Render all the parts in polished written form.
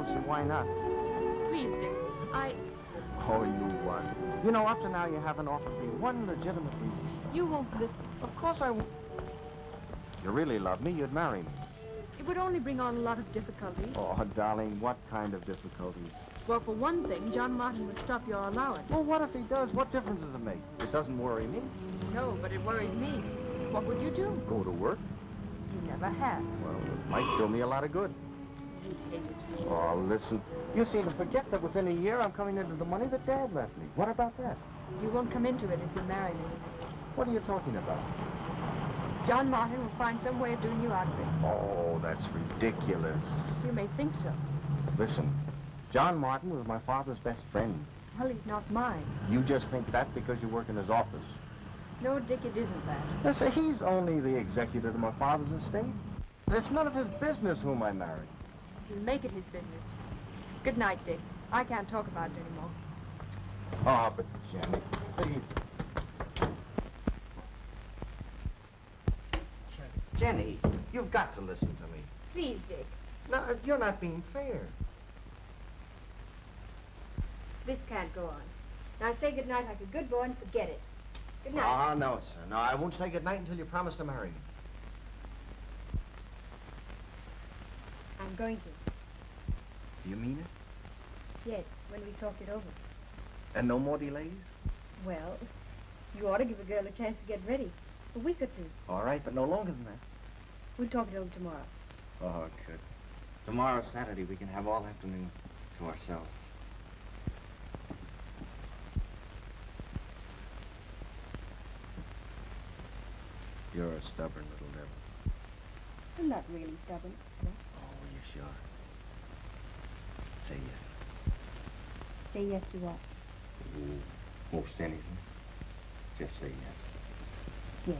so why not? Please, Dick. Oh, you what? You know, up to now you haven't offered me one legitimate reason. You won't listen. Of course I won't. If you really love me, you'd marry me. It would only bring on a lot of difficulties. Oh, darling, what kind of difficulties? Well, for one thing, John Martin would stop your allowance. Well, what if he does? What difference does it make? It doesn't worry me. No, but it worries me. What would you do? Go to work? You never have. Well, it might do me a lot of good. You hate it. Oh, listen. You seem to forget that within a year I'm coming into the money that Dad left me. What about that? You won't come into it if you marry me. What are you talking about? John Martin will find some way of doing you out of it. Oh, that's ridiculous. You may think so. Listen, John Martin was my father's best friend. Well, he's not mine. You just think that because you work in his office. No, Dick, it isn't that. Listen, he's only the executor of my father's estate. It's none of his business whom I marry. He'll make it his business. Good night, Dick. I can't talk about it anymore. Oh, but Jenny, please. Jenny, you've got to listen to me. Please, Dick. No, you're not being fair. This can't go on. Now say good night like a good boy and forget it. Good night. Ah, no, sir. No, I won't say good night until you promise to marry me. I'm going to. Do you mean it? Yes, when we talked it over. And no more delays? Well, you ought to give a girl a chance to get ready. A week or two. All right, but no longer than that. We'll talk it over tomorrow. Oh, good. Tomorrow's Saturday. We can have all afternoon to ourselves. You're a stubborn little devil. I'm not really stubborn. No. Oh, you sure? Say yes. Say yes to what? Most anything. Just say yes. Yes.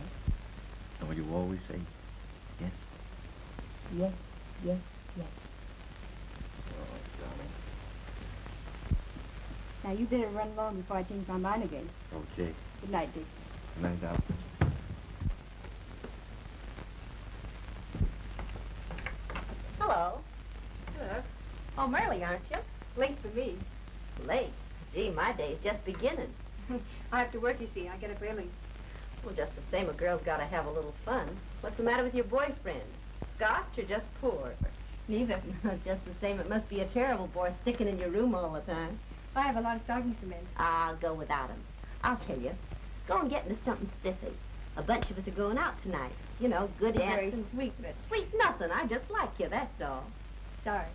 Don't you always say yes? Yes, yes, yes. Oh, darling. Now, you better run along before I change my mind again. Okay. Good night, Dick. Good night, Al. Hello. Hello. Oh, Merle, aren't you? Late for me. Late. Gee, my day's just beginning. I have to work, you see. I get up early. Well, just the same, a girl's got to have a little fun. What's the matter with your boyfriend? Scotch or just poor? Neither. Just the same, it must be a terrible bore sticking in your room all the time. I have a lot of stockings to mend. I'll go without him. I'll tell you. Go and get into something spiffy. A bunch of us are going out tonight. You know, good Very dancing. sweet, but... Sweet nothing. I just like you, that's all. Sorry.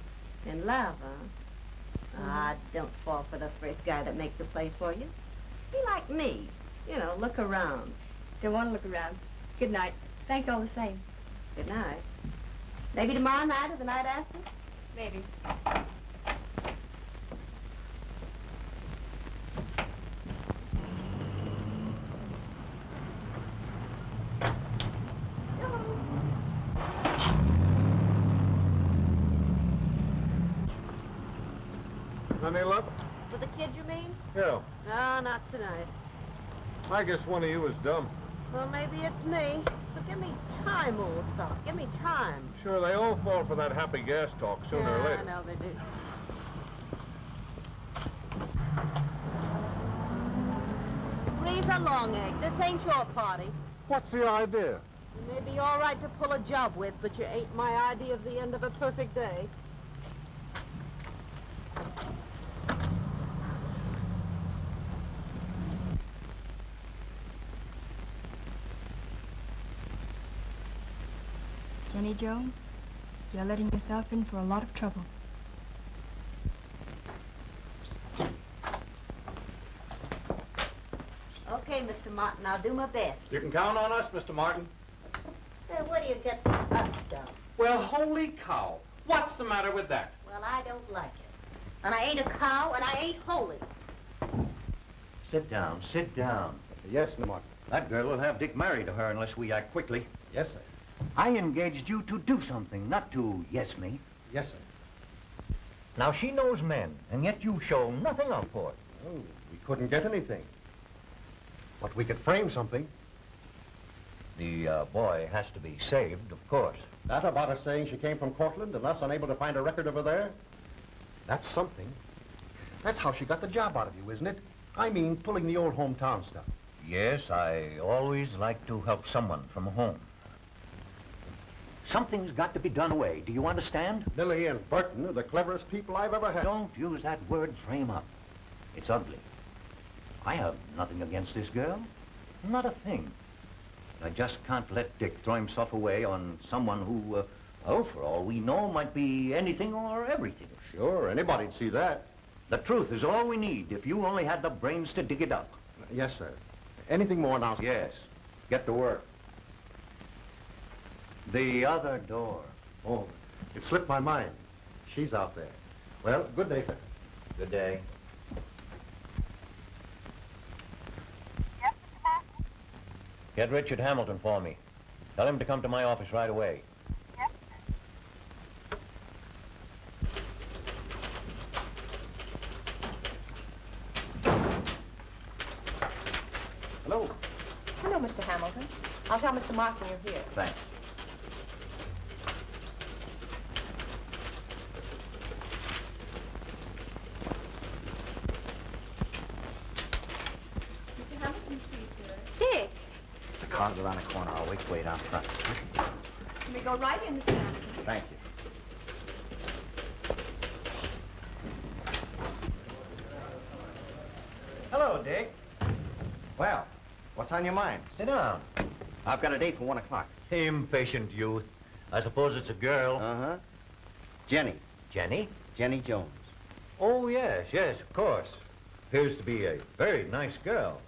In love, huh? Ah, don't fall for the first guy that makes a play for you. Be like me. You know, look around. Don't want to look around. Good night. Thanks all the same. Good night. Maybe tomorrow night or the night after? Maybe. Any luck? With the kid, you mean? Yeah. No, not tonight. I guess one of you is dumb. Well, maybe it's me. But give me time, old sock. Give me time. Sure, they all fall for that happy gas talk sooner or later. I know they do. Breathe along, Egg. This ain't your party. What's the idea? You may be all right to pull a job with, but you ain't my idea of the end of a perfect day. Jenny Jones, you're letting yourself in for a lot of trouble. Okay, Mr. Martin, I'll do my best. You can count on us, Mr. Martin. Where do you get this up stuff? Well, holy cow. What's the matter with that? Well, I don't like it. And I ain't a cow, and I ain't holy. Sit down, sit down. Yes, Mr. Martin. That girl will have Dick married to her unless we act quickly. Yes, sir. I engaged you to do something, not to yes me. Yes, sir. Now, she knows men, and yet you show nothing up for it. Oh, we couldn't get anything. But we could frame something. The boy has to be saved, of course. That about her saying she came from Cortland and us unable to find a record of her there? That's something. That's how she got the job out of you, isn't it? I mean, pulling the old hometown stuff. Yes, I always like to help someone from home. Something's got to be done away. Do you understand? Lily and Burton are the cleverest people I've ever had. Don't use that word frame up. It's ugly. I have nothing against this girl. Not a thing. I just can't let Dick throw himself away on someone who, oh, for all we know, might be anything or everything. Sure, anybody'd see that. The truth is all we need if you only had the brains to dig it up. Yes, sir. Anything more now? Yes. Get to work. The other door. Oh, it slipped my mind. She's out there. Well, good day, sir. Good day. Get Richard Hamilton for me. Tell him to come to my office right away. Hello. Hello, Mr. Hamilton. I'll tell Mr. Martin you're here. Thanks. Mr. Hamilton, please, sir. Dick! The car's around the corner. I'll wait out front. Can we go right in, Mr. Hamilton? Thank you. Hello, Dick. Well, what's on your mind? Sit down. I've got a date for 1 o'clock. Impatient youth. I suppose it's a girl. Uh-huh. Jenny. Jenny? Jenny Jones. Oh, yes, yes, of course. Appears to be a very nice girl.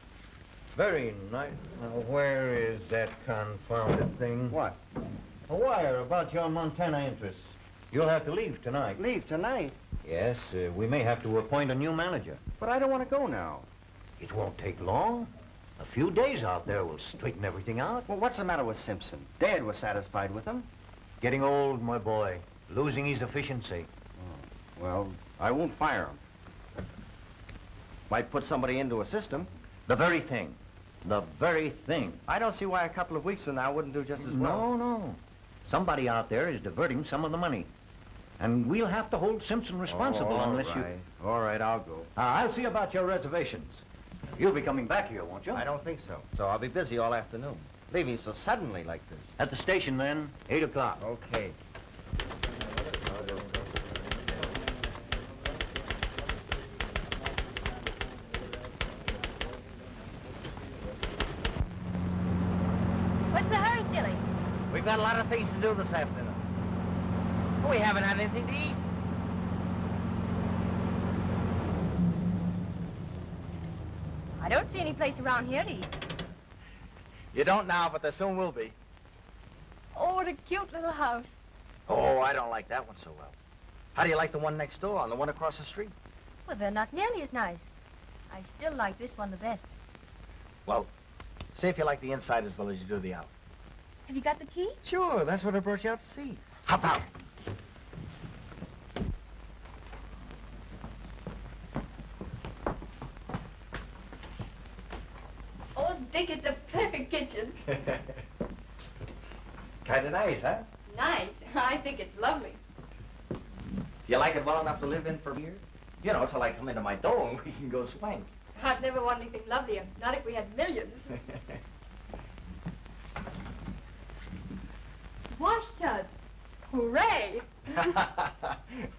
Very nice. Now, where is that confounded thing? What? A wire about your Montana interests. You'll have to leave tonight. Leave tonight? Yes, we may have to appoint a new manager. But I don't want to go now. It won't take long. A few days out there will straighten everything out. Well, what's the matter with Simpson? Dad was satisfied with him. Getting old, my boy. Losing his efficiency. Oh, well, I won't fire him. Might put somebody into a system. The very thing. The very thing. I don't see why a couple of weeks from now wouldn't do just as well. No. Somebody out there is diverting some of the money. And we'll have to hold Simpson responsible unless you... All right, I'll go. I'll see about your reservations. You'll be coming back here, won't you? I don't think so. So I'll be busy all afternoon. Leaving so suddenly like this. At the station, then, 8 o'clock. Okay. What's the hurry, silly? We've got a lot of things to do this afternoon. We haven't had anything to eat. I don't see any place around here to eat. You don't now, but there soon will be. Oh, what a cute little house. Oh, I don't like that one so well. How do you like the one next door and the one across the street? Well, they're not nearly as nice. I still like this one the best. Well, see if you like the inside as well as you do the out. Have you got the key? Sure, that's what I brought you out to see. Hop out. Oh, Dick, it's a perfect kitchen. Kind of nice, huh? Nice. I think it's lovely. You like it well enough to live in for a year? You know, till I come into my door and we can go swank. I'd never want anything lovelier. Not if we had millions. Wash tub. Hooray!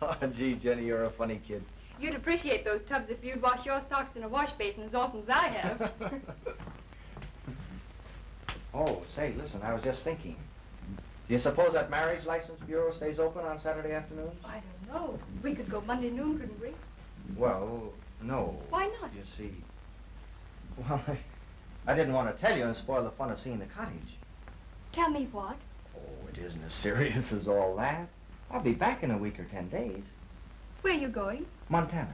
Oh, gee, Jenny, you're a funny kid. You'd appreciate those tubs if you'd wash your socks in a wash basin as often as I have. Oh, say, listen, I was just thinking. Do you suppose that marriage license bureau stays open on Saturday afternoons? I don't know. We could go Monday noon, couldn't we? Well, no. Why not? You see, well, I didn't want to tell you and spoil the fun of seeing the cottage. Tell me what? Oh, it isn't as serious as all that. I'll be back in a week or 10 days. Where are you going? Montana.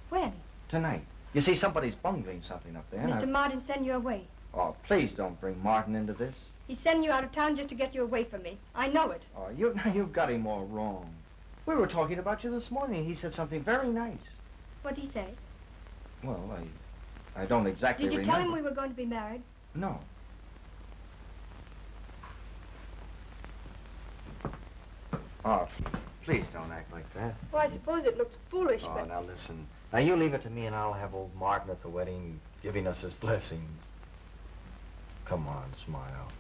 When? Tonight. You see, somebody's bungling something up there. and Mr. Martin sent you away. Oh, please don't bring Martin into this. He's sending you out of town just to get you away from me. I know it. Oh, you've got him all wrong. We were talking about you this morning. He said something very nice. What'd he say? Well, I don't exactly Did you remember. tell him we were going to be married? No. Oh, Please don't act like that. Well, I suppose it looks foolish, Oh, but... now listen. Now you leave it to me and I'll have old Martin at the wedding giving us his blessings. Come on, smile.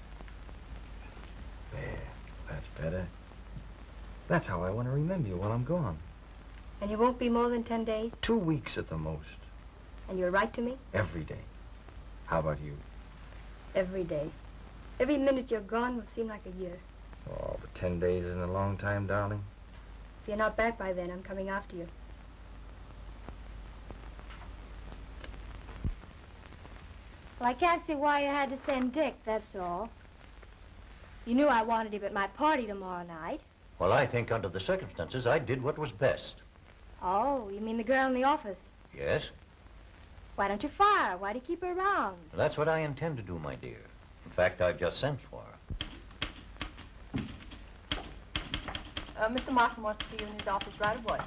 There, that's better. That's how I want to remember you while I'm gone. And you won't be more than 10 days? 2 weeks at the most. And you'll write to me? Every day. How about you? Every day. Every minute you're gone will seem like a year. Oh, but 10 days isn't a long time, darling. If you're not back by then, I'm coming after you. Well, I can't see why you had to send Dick, that's all. You knew I wanted him at my party tomorrow night. Well, I think under the circumstances, I did what was best. Oh, you mean the girl in the office? Yes? Why don't you fire her? Why do you keep her around? That's what I intend to do, my dear. In fact, I've just sent for her. Mr. Martin wants to see you in his office right away.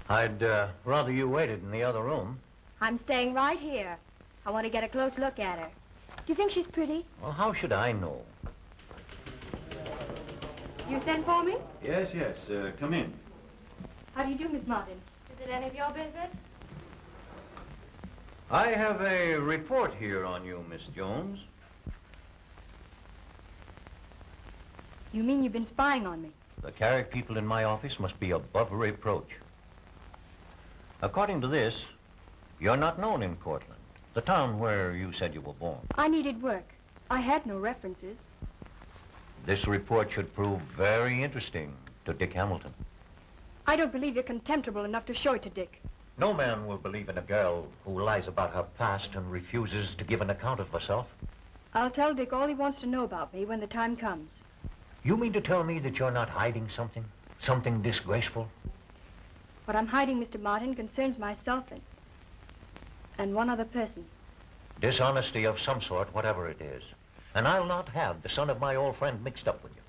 I'd rather you waited in the other room. I'm staying right here. I want to get a close look at her. Do you think she's pretty? Well, how should I know? You sent for me? Yes, come in. How do you do, Miss Martin? Is it any of your business? I have a report here on you, Miss Jones. You mean you've been spying on me? The Carrick people in my office must be above reproach. According to this, you're not known in Cortland, the town where you said you were born. I needed work. I had no references. This report should prove very interesting to Dick Hamilton. I don't believe you're contemptible enough to show it to Dick. No man will believe in a girl who lies about her past and refuses to give an account of herself. I'll tell Dick all he wants to know about me when the time comes. You mean to tell me that you're not hiding something? Something disgraceful? What I'm hiding, Mr. Martin, concerns myself and one other person. Dishonesty of some sort, whatever it is. And I'll not have the son of my old friend mixed up with you.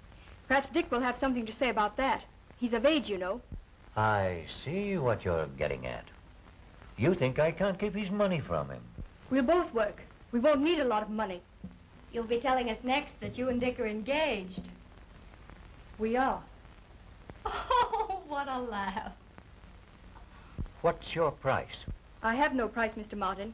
Perhaps Dick will have something to say about that. He's of age, you know. I see what you're getting at. You think I can't keep his money from him. We'll both work. We won't need a lot of money. You'll be telling us next that you and Dick are engaged. We are. Oh, what a laugh. What's your price? I have no price, Mr. Martin.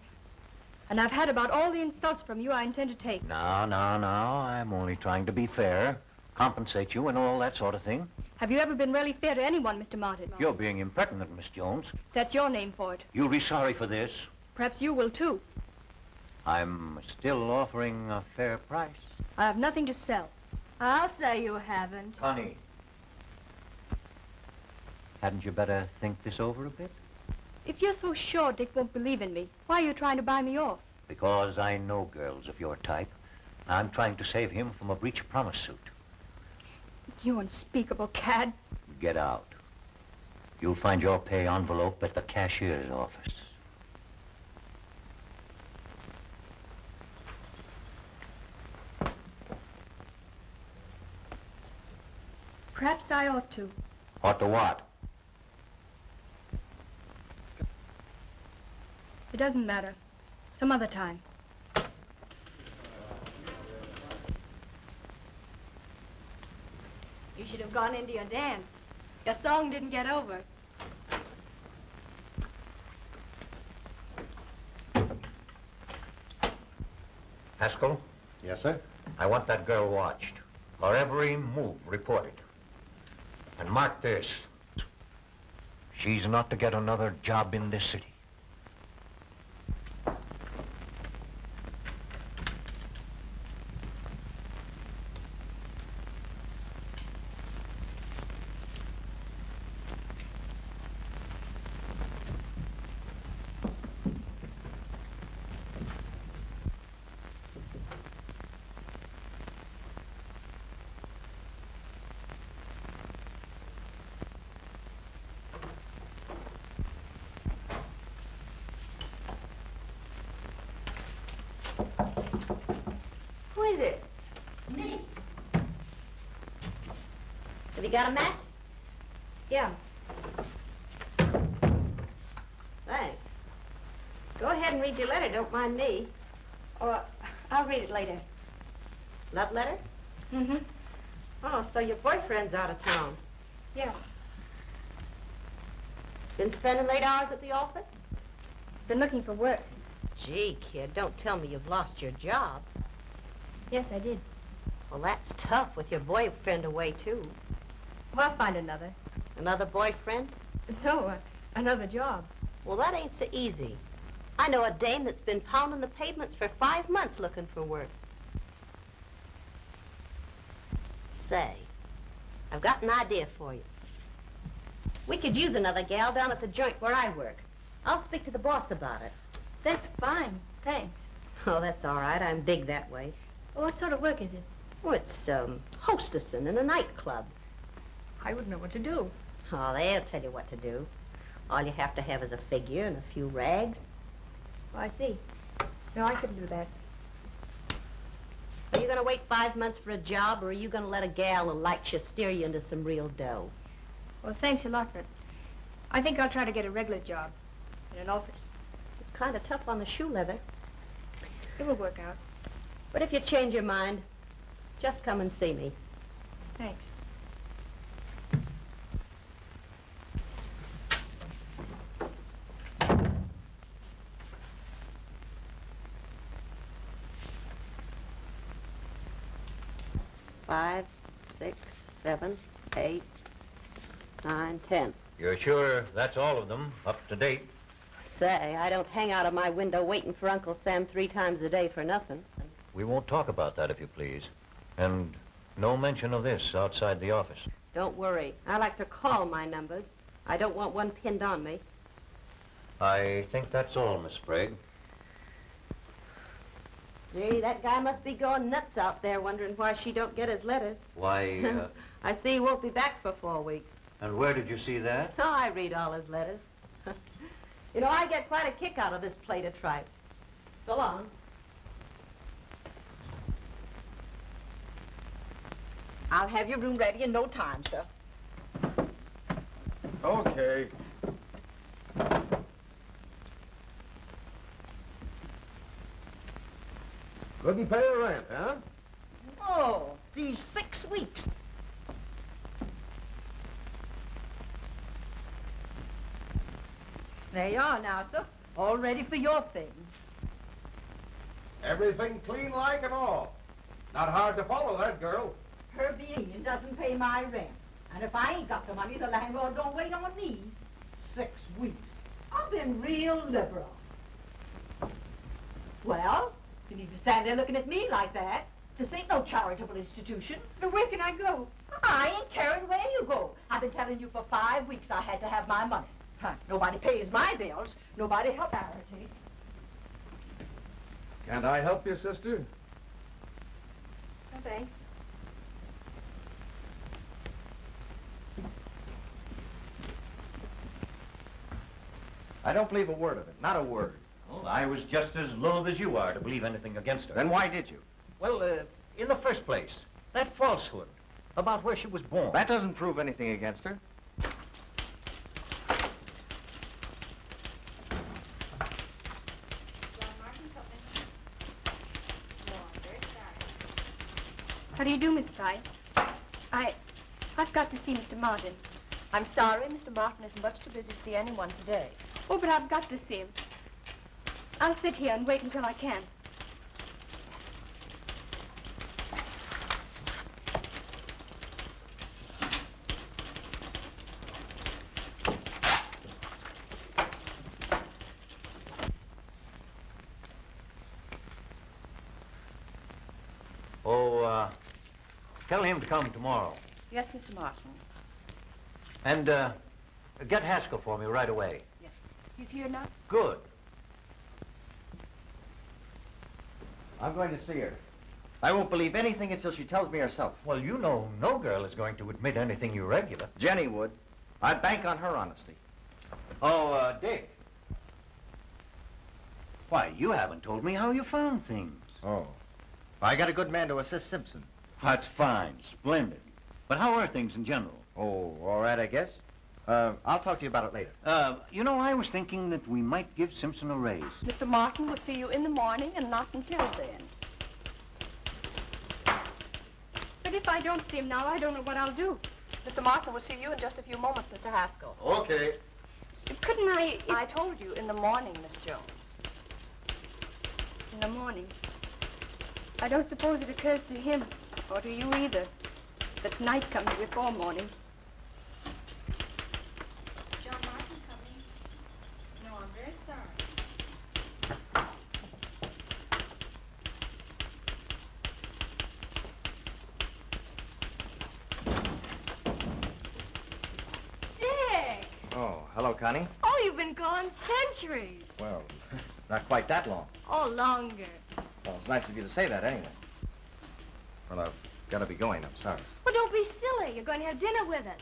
And I've had about all the insults from you I intend to take. No. I'm only trying to be fair, compensate you and all that sort of thing. Have you ever been really fair to anyone, Mr. Martin? You're being impertinent, Miss Jones. That's your name for it. You'll be sorry for this. Perhaps you will, too. I'm still offering a fair price. I have nothing to sell. I'll say you haven't. Honey, hadn't you better think this over a bit? If you're so sure Dick won't believe in me, why are you trying to buy me off? Because I know girls of your type. I'm trying to save him from a breach of promise suit. You unspeakable cad. Get out. You'll find your pay envelope at the cashier's office. Perhaps I ought to. Ought to what? It doesn't matter. Some other time. You should have gone into your dance. Your song didn't get over. Haskell, Yes, sir? I want that girl watched. Her every move reported. And mark this. She's not to get another job in this city. Who is it? Me. Have you got a match? Yeah. Thanks. Go ahead and read your letter. Don't mind me. Or I'll read it later. Love letter? Mm-hmm. Oh, so your boyfriend's out of town. Yeah. Been spending late hours at the office? Been looking for work. Gee, kid, don't tell me you've lost your job. Yes, I did. Well, that's tough with your boyfriend away, too. Well, I'll find another. Another boyfriend? No, another job. Well, that ain't so easy. I know a dame that's been pounding the pavements for 5 months looking for work. Say, I've got an idea for you. We could use another gal down at the joint where I work. I'll speak to the boss about it. That's fine. Thanks. Oh, that's all right. I'm big that way. Well, what sort of work is it? Oh, it's, hostessing in a nightclub. I wouldn't know what to do. Oh, they'll tell you what to do. All you have to have is a figure and a few rags. Oh, I see. No, I couldn't do that. Are you going to wait 5 months for a job, or are you going to let a gal who likes you steer you into some real dough? Well, thanks a lot, but I think I'll try to get a regular job in an office. It's kind of tough on the shoe leather. It will work out. But if you change your mind, just come and see me. Thanks. Five, 6, 7, 8, 9, 10. You're sure that's all of them, up to date? Say, I don't hang out of my window waiting for Uncle Sam 3 times a day for nothing. We won't talk about that, if you please. And no mention of this outside the office. Don't worry. I like to call my numbers. I don't want one pinned on me. I think that's all, Miss Sprague. Gee, that guy must be going nuts out there wondering why she don't get his letters. Why, I see he won't be back for 4 weeks. and where did you see that? Oh, I read all his letters. You know, I get quite a kick out of this plate of tripe. So long. I'll have your room ready in no time, sir. Okay. Couldn't pay the rent, huh? Oh, these 6 weeks. There you are now, sir. All ready for your things. Everything clean like and all. Not hard to follow that girl. Her being doesn't pay my rent. And if I ain't got the money, the landlord don't wait on me. 6 weeks. I've been real liberal. Well, you need to stand there looking at me like that. This ain't no charitable institution. But where can I go? I ain't caring where you go. I've been telling you for 5 weeks I had to have my money. Huh, nobody pays my bills. Nobody helps charity. Can't I help you, sister? No, thanks. I don't believe a word of it. Not a word. Well, I was just as loath as you are to believe anything against her. Then why did you? Well, in the first place, that falsehood about where she was born. That doesn't prove anything against her. How do you do, Miss Price? I've got to see Mr. Martin. I'm sorry, Mr. Martin is much too busy to see anyone today. Oh, but I've got to see him. I'll sit here and wait until I can. Oh, tell him to come tomorrow. Yes, Mr. Martin. And, get Haskell for me right away. Yes. He's here now? Good. I'm going to see her. I won't believe anything until she tells me herself. Well, you know no girl is going to admit anything irregular. Jenny would. I'd bank on her honesty. Oh, Dick. Why, you haven't told me how you found things. Oh. I got a good man to assist Simpson. That's fine, splendid. But how are things in general? Oh, all right, I guess. I'll talk to you about it later. You know, I was thinking that we might give Simpson a raise. Mr. Martin will see you in the morning and not until then. But if I don't see him now, I don't know what I'll do. Mr. Martin will see you in just a few moments, Mr. Haskell. Okay. Couldn't I... I told you in the morning, Miss Jones. In the morning. I don't suppose it occurs to him, or to you either, that night comes before morning. John Martin coming. No, I'm very sorry. Dick! Oh, hello, Connie. Oh, you've been gone centuries. Well, not quite that long. Oh, longer. Well, it's nice of you to say that anyway. Well, I've got to be going. I'm sorry. Well, don't be silly. You're going to have dinner with us.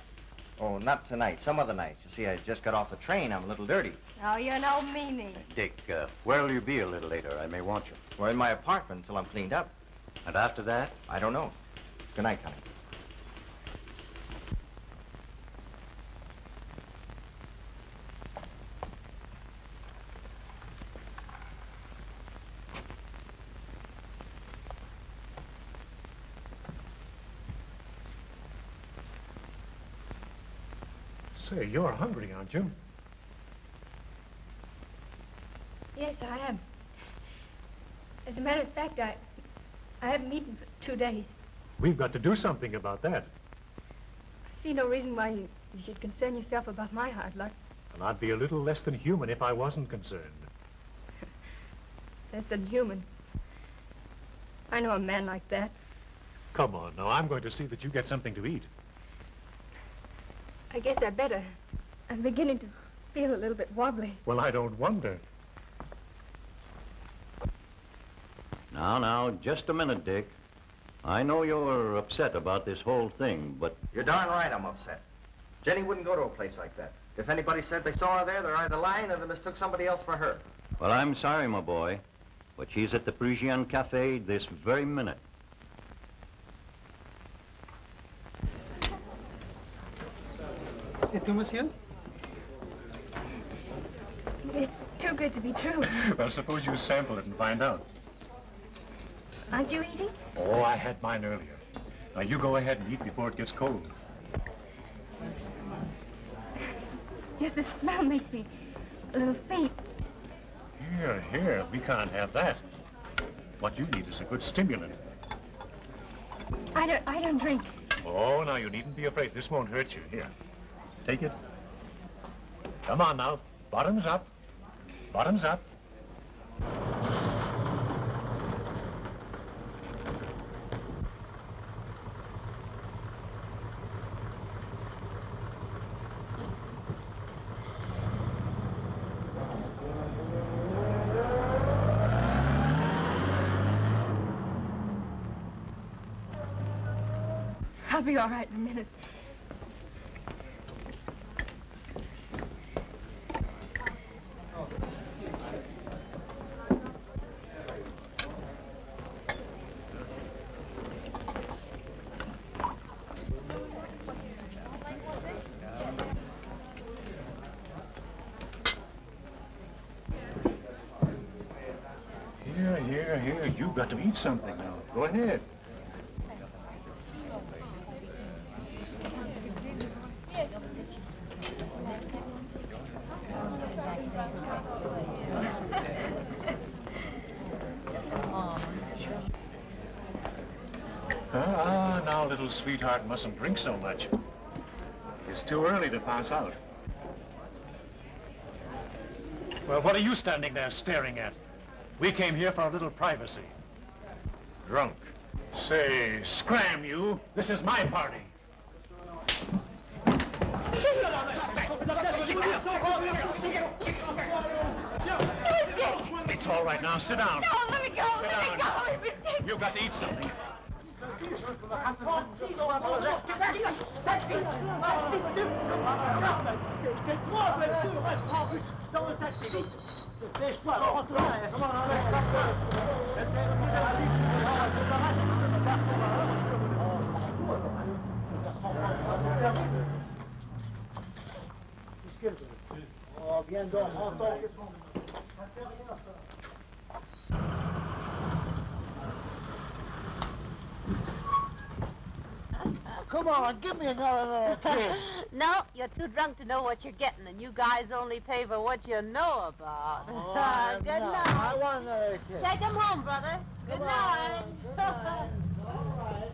Oh, not tonight. Some other night. You see, I just got off the train. I'm a little dirty. Oh, you're no meanie. Dick, where'll you be a little later? I may want you. We're in my apartment until I'm cleaned up. And after that? I don't know. Good night, Connie. Say, you're hungry, aren't you? Yes, I am. As a matter of fact, I haven't eaten for 2 days. We've got to do something about that. I see no reason why you should concern yourself about my hard luck. And I'd be a little less than human if I wasn't concerned. Less than human. I know a man like that. Come on, now, I'm going to see that you get something to eat. I guess I better. I'm beginning to feel a little bit wobbly. Well, I don't wonder. Now, just a minute, Dick. I know you're upset about this whole thing, but... You're darn right I'm upset. Jenny wouldn't go to a place like that. If anybody said they saw her there, they're either lying or they mistook somebody else for her. Well, I'm sorry, my boy, but she's at the Parisian Cafe this very minute. C'est tout, monsieur? It's too good to be true. Well, suppose you sample it and find out. Aren't you eating? Oh, I had mine earlier. Now, you go ahead and eat before it gets cold. Just the smell makes me a little faint. Here, we can't have that. What you need is a good stimulant. I don't drink. Oh, now, you needn't be afraid. This won't hurt you. Here, take it. Come on now. Bottoms up. Bottoms up. I'll be all right in a minute. Here, you've got to eat something now. Go ahead. Now, little sweetheart mustn't drink so much. It's too early to pass out. Well, what are you standing there staring at? We came here for a little privacy. Drunk. Say, scram you. This is my party. It's all right now. Sit down. No, let me go. Sit Let me down. go. It was Dick. You've got to eat something. come on, give me another little kiss. No, you're too drunk to know what you're getting, and you guys only pay for what you know about. Oh, Good no, night. I want another kiss. Take him home, brother. Good Come night. on, good night. All right.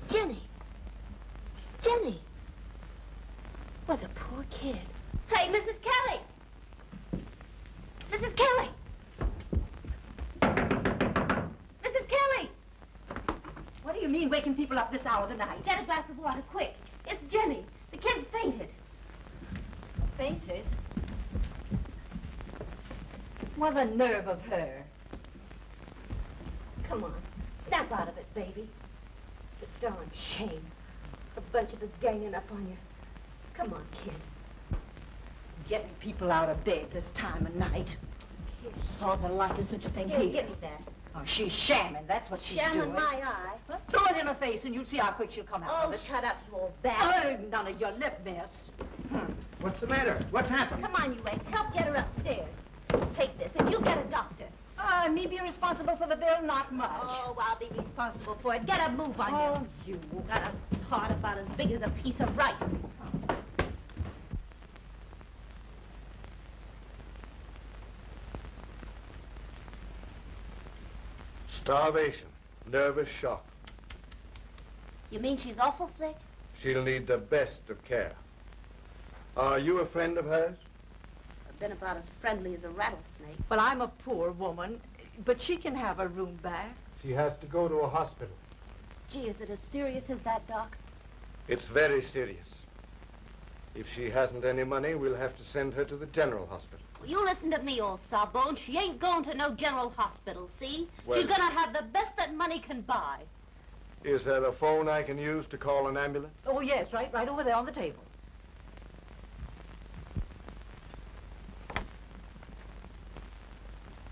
Jenny. Jenny. What a poor kid. Hey, Mrs. Kelly. Mrs. Kelly. Mrs. Kelly. What do you mean waking people up this hour of the night? Get a glass of water, quick. It's Jenny. The kid's fainted. Fainted? What the nerve of her. Come on. Snap out of it, baby. It's a darn shame. A bunch of us ganging up on you. Come on, kid. Getting people out of bed this time of night. Kid. Saw the light of such a thing Here, here. give me that. Oh, she's shamming. That's what she's doing. Shamming my eye. Huh? Throw it in her face and you'll see how quick she'll come out Oh, of it. shut up, you old bastard. Oh, none of your lip, miss. What's the matter? What's happened? Come on, you eggs. Help get her upstairs. Take this, and you get a doctor. Me be responsible for the bill? Not much. Oh, I'll be responsible for it. Get a move on Oh, you. Got a heart about as big as a piece of rice. Starvation, nervous shock. You mean she's awful sick? She'll need the best of care. Are you a friend of hers? I've been about as friendly as a rattlesnake. Well, I'm a poor woman, but she can have her room back. She has to go to a hospital. Gee, is it as serious as that, Doc? It's very serious. If she hasn't any money, we'll have to send her to the general hospital. Well, you listen to me, old sawbone. She ain't going to no general hospital, see? Well- She's gonna have the best that money can buy. Is there a phone I can use to call an ambulance? Oh, yes, right over there on the table.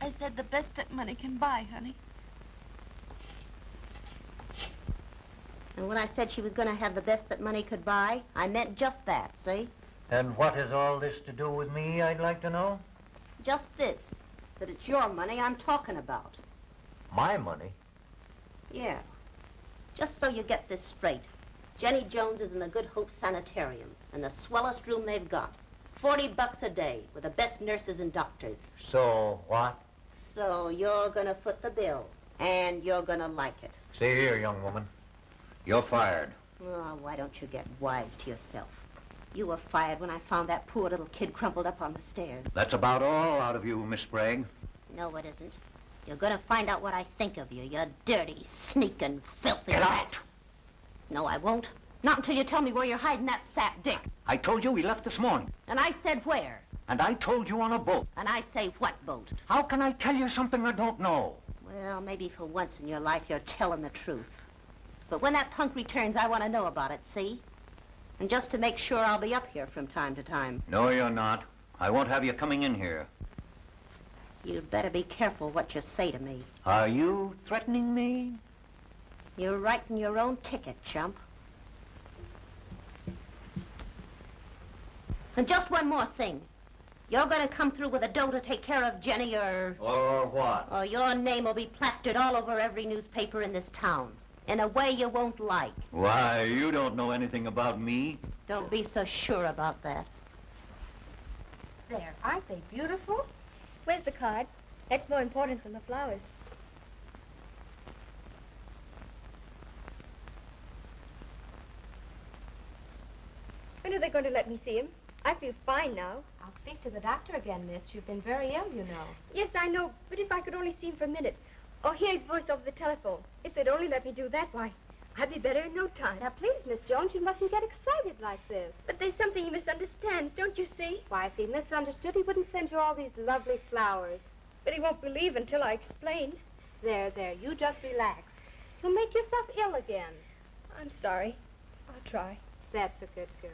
I said the best that money can buy, honey. And when I said she was gonna have the best that money could buy, I meant just that, see? And what has all this to do with me, I'd like to know? Just this, that it's your money I'm talking about. My money? Yeah. Just so you get this straight. Jenny Jones is in the Good Hope Sanitarium, in the swellest room they've got. $40 a day, with the best nurses and doctors. So, what? So you're gonna foot the bill, and you're gonna like it. See here, young woman. You're fired. Oh, why don't you get wise to yourself? You were fired when I found that poor little kid crumpled up on the stairs. That's about all out of you, Miss Sprague. No, it isn't. You're gonna find out what I think of you, you dirty, sneaking, filthy Get rat. out! No, I won't. Not until you tell me where you're hiding that sap dick. I told you we left this morning. And I said where. And I told you on a boat. And I say what boat. How can I tell you something I don't know? Well, maybe for once in your life you're telling the truth. But when that punk returns, I want to know about it, see? And just to make sure, I'll be up here from time to time. No, you're not. I won't have you coming in here. You'd better be careful what you say to me. Are you threatening me? You're writing your own ticket, chump. And just one more thing. You're going to come through with a dough to take care of Jenny, or what? your name will be plastered all over every newspaper in this town. In a way you won't like. Why, you don't know anything about me. Don't be so sure about that. There, aren't they beautiful? Where's the card? That's more important than the flowers. When are they going to let me see him? I feel fine now. I'll speak to the doctor again, miss. You've been very ill, you know. Yes, I know, but if I could only see him for a minute, or hear his voice over the telephone, if they'd only let me do that, why, I'd be better in no time. Now, please, Miss Jones, you mustn't get excited like this. But there's something he misunderstands, don't you see? Why, if he misunderstood, he wouldn't send you all these lovely flowers. But he won't believe until I explain. There, you just relax. You'll make yourself ill again. I'm sorry. I'll try. That's a good girl.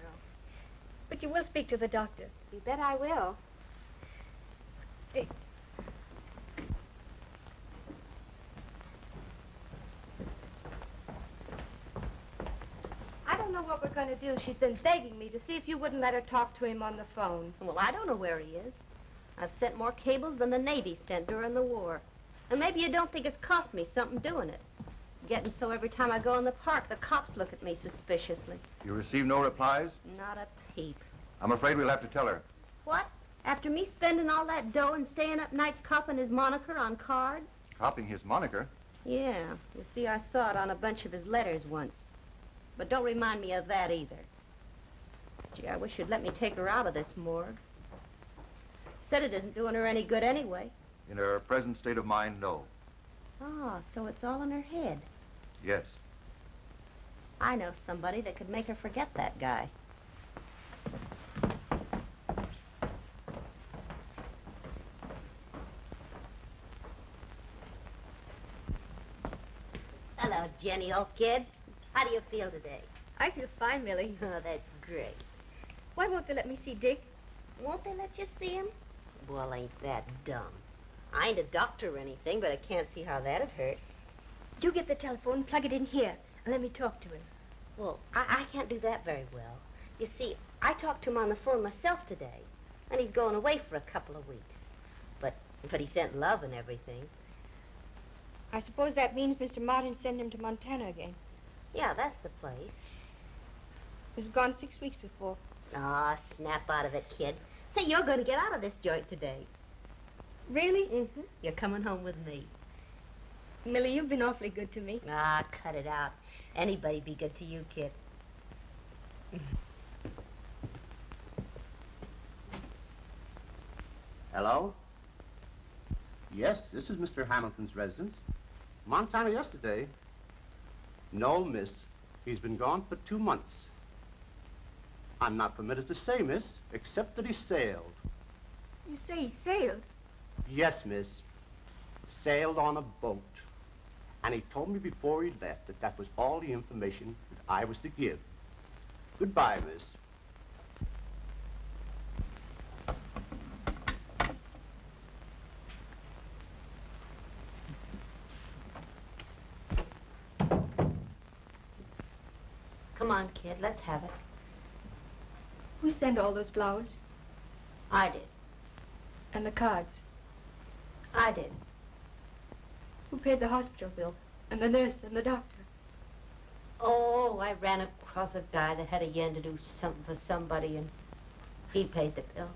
But you will speak to the doctor. You bet I will. Dick. I don't know what we're do. She's been begging me to see if you wouldn't let her talk to him on the phone. Well, I don't know where he is. I've sent more cables than the Navy sent during the war. And maybe you don't think it's cost me something doing it. It's getting so every time I go in the park, the cops look at me suspiciously. You received no replies? Not a peep. I'm afraid we'll have to tell her. What? After me spending all that dough and staying up nights copying his moniker on cards? Copying his moniker? Yeah. You see, I saw it on a bunch of his letters once. But don't remind me of that either. Gee, I wish you'd let me take her out of this morgue. Said it isn't doing her any good anyway. In her present state of mind, no. Oh, so it's all in her head. Yes. I know somebody that could make her forget that guy. Hello, Jenny, old kid. How do you feel today? I feel fine, Millie. Oh, that's great. Why won't they let me see Dick? Won't they let you see him? Well, ain't that dumb. I ain't a doctor or anything, but I can't see how that'd hurt. You get the telephone, plug it in here, and let me talk to him. Well, I can't do that very well. You see, I talked to him on the phone myself today, and he's going away for a couple of weeks. But he sent love and everything. I suppose that means Mr. Martin sent him to Montana again. Yeah, that's the place. He was gone 6 weeks before. Aw, snap out of it, kid. Say, you're going to get out of this joint today. Really? Mm-hmm. You're coming home with me. Millie, you've been awfully good to me. Ah, cut it out. Anybody be good to you, kid. Hello? Yes, this is Mr. Hamilton's residence. Montana yesterday. No, miss. He's been gone for 2 months. I'm not permitted to say, miss, except that he sailed. You say he sailed? Yes, miss. Sailed on a boat. And he told me before he left that that was all the information that I was to give. Goodbye, miss. Come on, kid, let's have it. Who sent all those flowers? I did. And the cards? I did. Who paid the hospital bill? And the nurse and the doctor? Oh, I ran across a guy that had a yen to do something for somebody, and he paid the bills.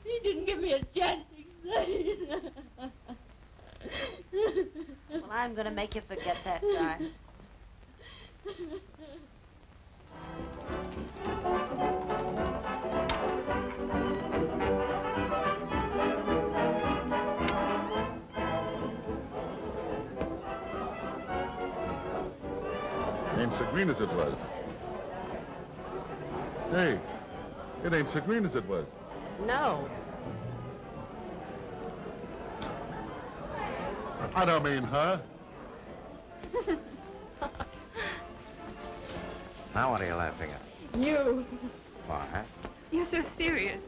He didn't give me a chance to explain. Well, I'm going to make you forget that guy. Ain't so green as it was. Hey, it ain't so green as it was. No. I don't mean her. Now what are you laughing at? You. Why? You're so serious.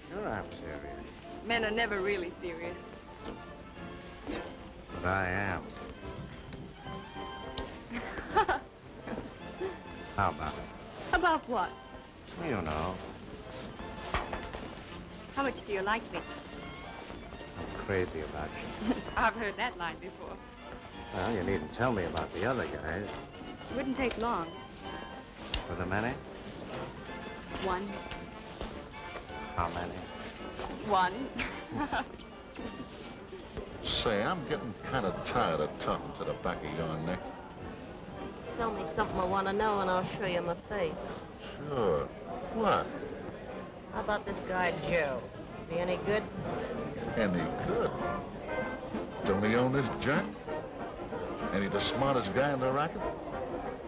Sure I'm serious. Men are never really serious. But I am. How about it? About what? You know, How much do you like me? I'm crazy about you. I've heard that line before. Well, you needn't tell me about the other guys. It wouldn't take long. Were there many? One. How many? One. Say, I'm getting kind of tired of talking to the back of your neck. Tell me something I want to know, and I'll show you my face. Sure. What? How about this guy, Joe? Is he any good? Any good? Don't he own this joint? Ain't he the smartest guy in the racket?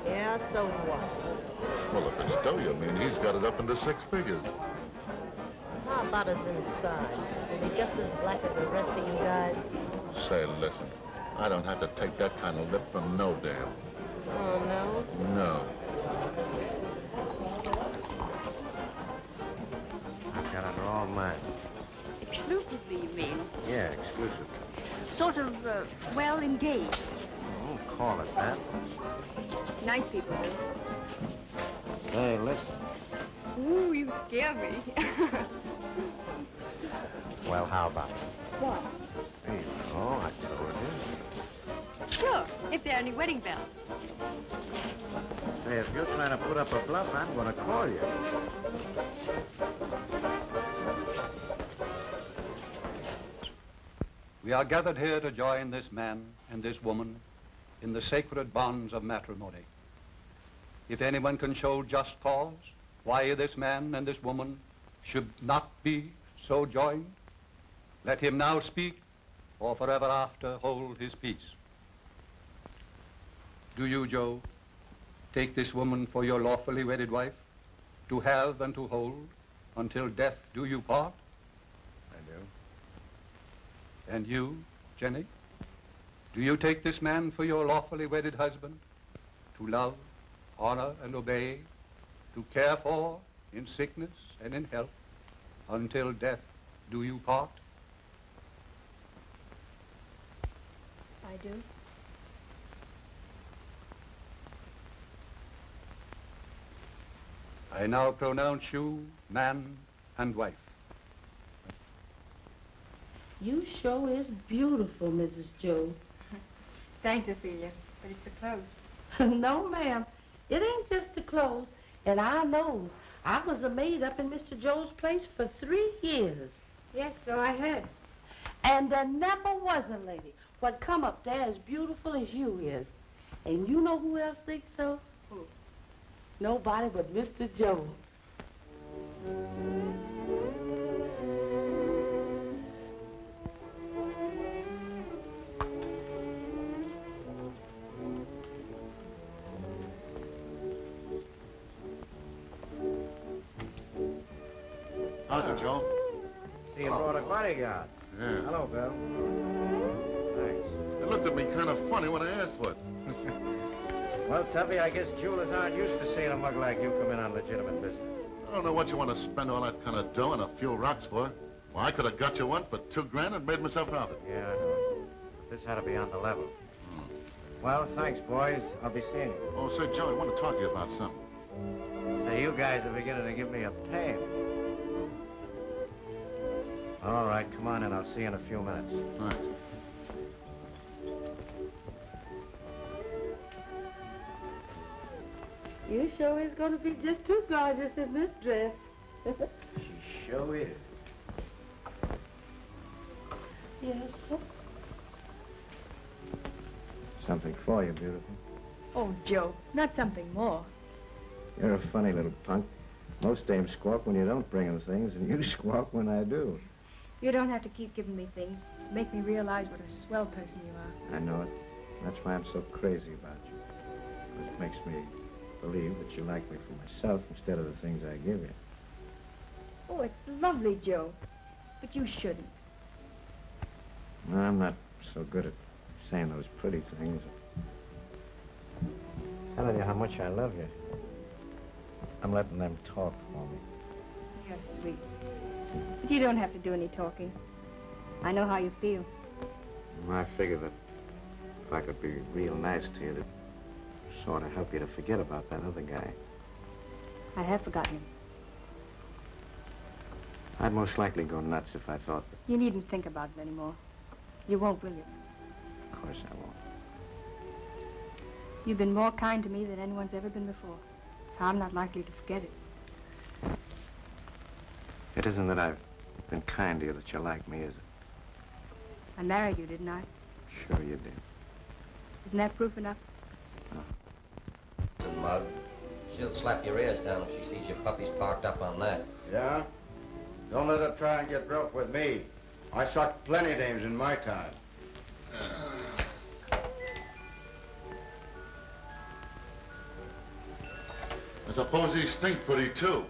Yeah, so what? Well, if it's dough, you mean he's got it up into 6 figures. How about his inside? Is he just as black as the rest of you guys? Say, listen, I don't have to take that kind of lip from no damn. Oh, no? No. I've got it all mine. Exclusively, you mean? Yeah, exclusive. Sort of, well, engaged. Don't call it that. Nice people do. Hey, listen. Ooh, you scare me. Well, how about it? What? There you go. I told you. Sure, if there are any wedding bells. Say, if you're trying to put up a bluff, I'm going to call you. We are gathered here to join this man and this woman in the sacred bonds of matrimony. If anyone can show just cause why this man and this woman should not be so joined, let him now speak, or forever after hold his peace. Do you, Joe, take this woman for your lawfully wedded wife, to have and to hold until death do you part? I do. And you, Jenny, do you take this man for your lawfully wedded husband, to love, honor, and obey, to care for in sickness and in health, until death do you part? I do. I now pronounce you man and wife. You sure is beautiful, Mrs. Joe. Thanks, Ophelia, but it's the clothes. No, ma'am. It ain't just the clothes. And I knows. I was a maid up in Mr. Joe's place for 3 years. Yes, so I heard. And there never was a lady what come up there as beautiful as you is. And you know who else thinks so? Who? Nobody but Mr. Joe. How's it, Joe? See, you brought a bodyguard. Yeah. Hello, Bill. Thanks. It looked at me kind of funny when I asked for it. Well, Tuppy, I guess jewelers aren't used to seeing a mug like you come in on legitimate business. I don't know what you want to spend all that kind of dough and a few rocks for. Well, I could have got you one for $2 grand and made myself profit. Yeah, I know. But this had to be on the level. Well, thanks, boys. I'll be seeing you. Oh, say, Joe, I want to talk to you about something. Say, you guys are beginning to give me a pain. All right, come on in. I'll see you in a few minutes. Thanks. You sure is going to be just too gorgeous in this dress. She sure is. Yes, sir. Something for you, beautiful. Oh, Joe, not something more. You're a funny little punk. Most dames squawk when you don't bring them things, and you squawk when I do. You don't have to keep giving me things to make me realize what a swell person you are. I know it. That's why I'm so crazy about you. It makes me believe that you like me for myself instead of the things I give you. Oh, it's lovely, Joe. But you shouldn't. No, I'm not so good at saying those pretty things. Telling you how much I love you. I'm letting them talk for me. You're sweet. But you don't have to do any talking. I know how you feel. I figure that if I could be real nice to you, it'd sort of help you to forget about that other guy. I have forgotten him. I'd most likely go nuts if I thought that. You needn't think about it anymore. You won't, will you? Of course I won't. You've been more kind to me than anyone's ever been before. I'm not likely to forget it. It isn't that I've been kind to you that you like me, is it? I married you, didn't I? Sure you did. Isn't that proof enough? The mug. She'll slap your ears down if she sees your puppies parked up on that. Yeah? Don't let her try and get broke with me. I sucked plenty of dames in my time. I suppose he stink pretty, too.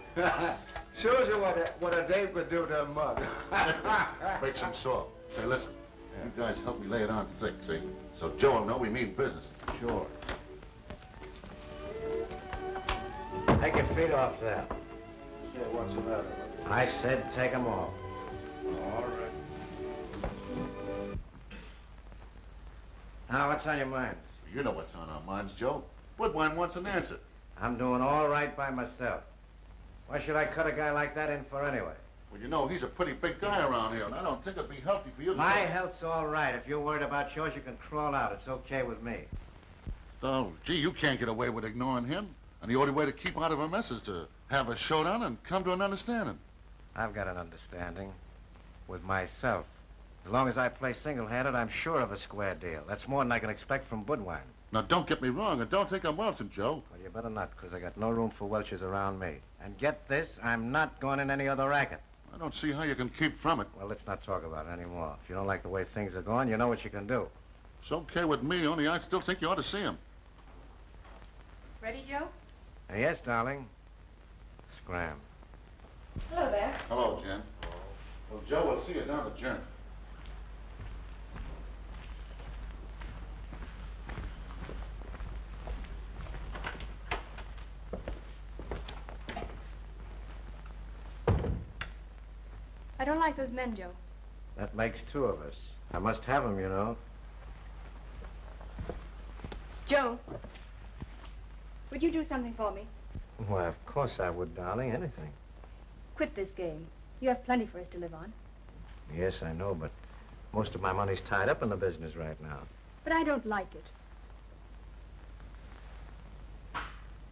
Shows you what a dame could do to a mug. Breaks him soft. Say, listen, you guys help me lay it on thick, see? So Joe will know we mean business. Sure. Take your feet off there. Yeah, what's the matter? I said take them off. All right. Now, what's on your mind? You know what's on our minds, Joe. Woodwine wants an answer. I'm doing all right by myself. Why should I cut a guy like that in for anyway? Well, you know, he's a pretty big guy around here, and I don't think it'd be healthy for you to... My health's all right. If you're worried about yours, you can crawl out. It's okay with me. Oh, gee, you can't get away with ignoring him. And the only way to keep out of a mess is to have a showdown and come to an understanding. I've got an understanding with myself. As long as I play single-handed, I'm sure of a square deal. That's more than I can expect from Woodwine. Now, don't get me wrong, and don't think I'm welching, Joe. Well, you better not, because I got no room for Welchers around me. And get this, I'm not going in any other racket. I don't see how you can keep from it. Well, let's not talk about it anymore. If you don't like the way things are going, you know what you can do. It's okay with me, only I still think you ought to see him. Ready, Joe? Yes, darling. Scram. Hello there. Hello, Jen. Well, Joe, we'll see you down the journey. I don't like those men, Joe. That makes two of us. I must have them, you know. Joe, would you do something for me? Why, of course I would, darling. Anything. Quit this game. You have plenty for us to live on. Yes, I know, but most of my money's tied up in the business right now. But I don't like it.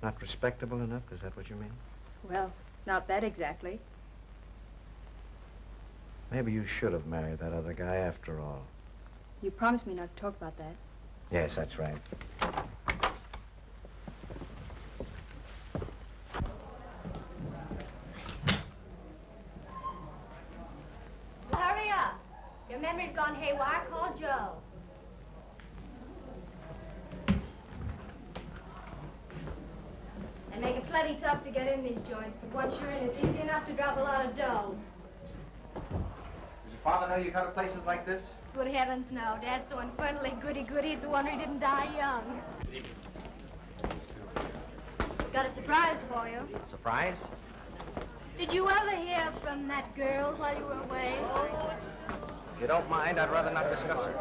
Not respectable enough? Is that what you mean? Well, not that exactly. Maybe you should have married that other guy after all. You promised me not to talk about that. Yes, that's right. Hurry up. Your memory's gone haywire. Call Joe. They make it plenty tough to get in these joints, but once you're in, it's easy enough to drop a lot of dough. Does your father know you go to places like this? Good heavens, no. Dad's so infernally goody-goody, it's a wonder he didn't die young. Got a surprise for you. Surprise? Did you ever hear from that girl while you were away? If you don't mind, I'd rather not discuss it.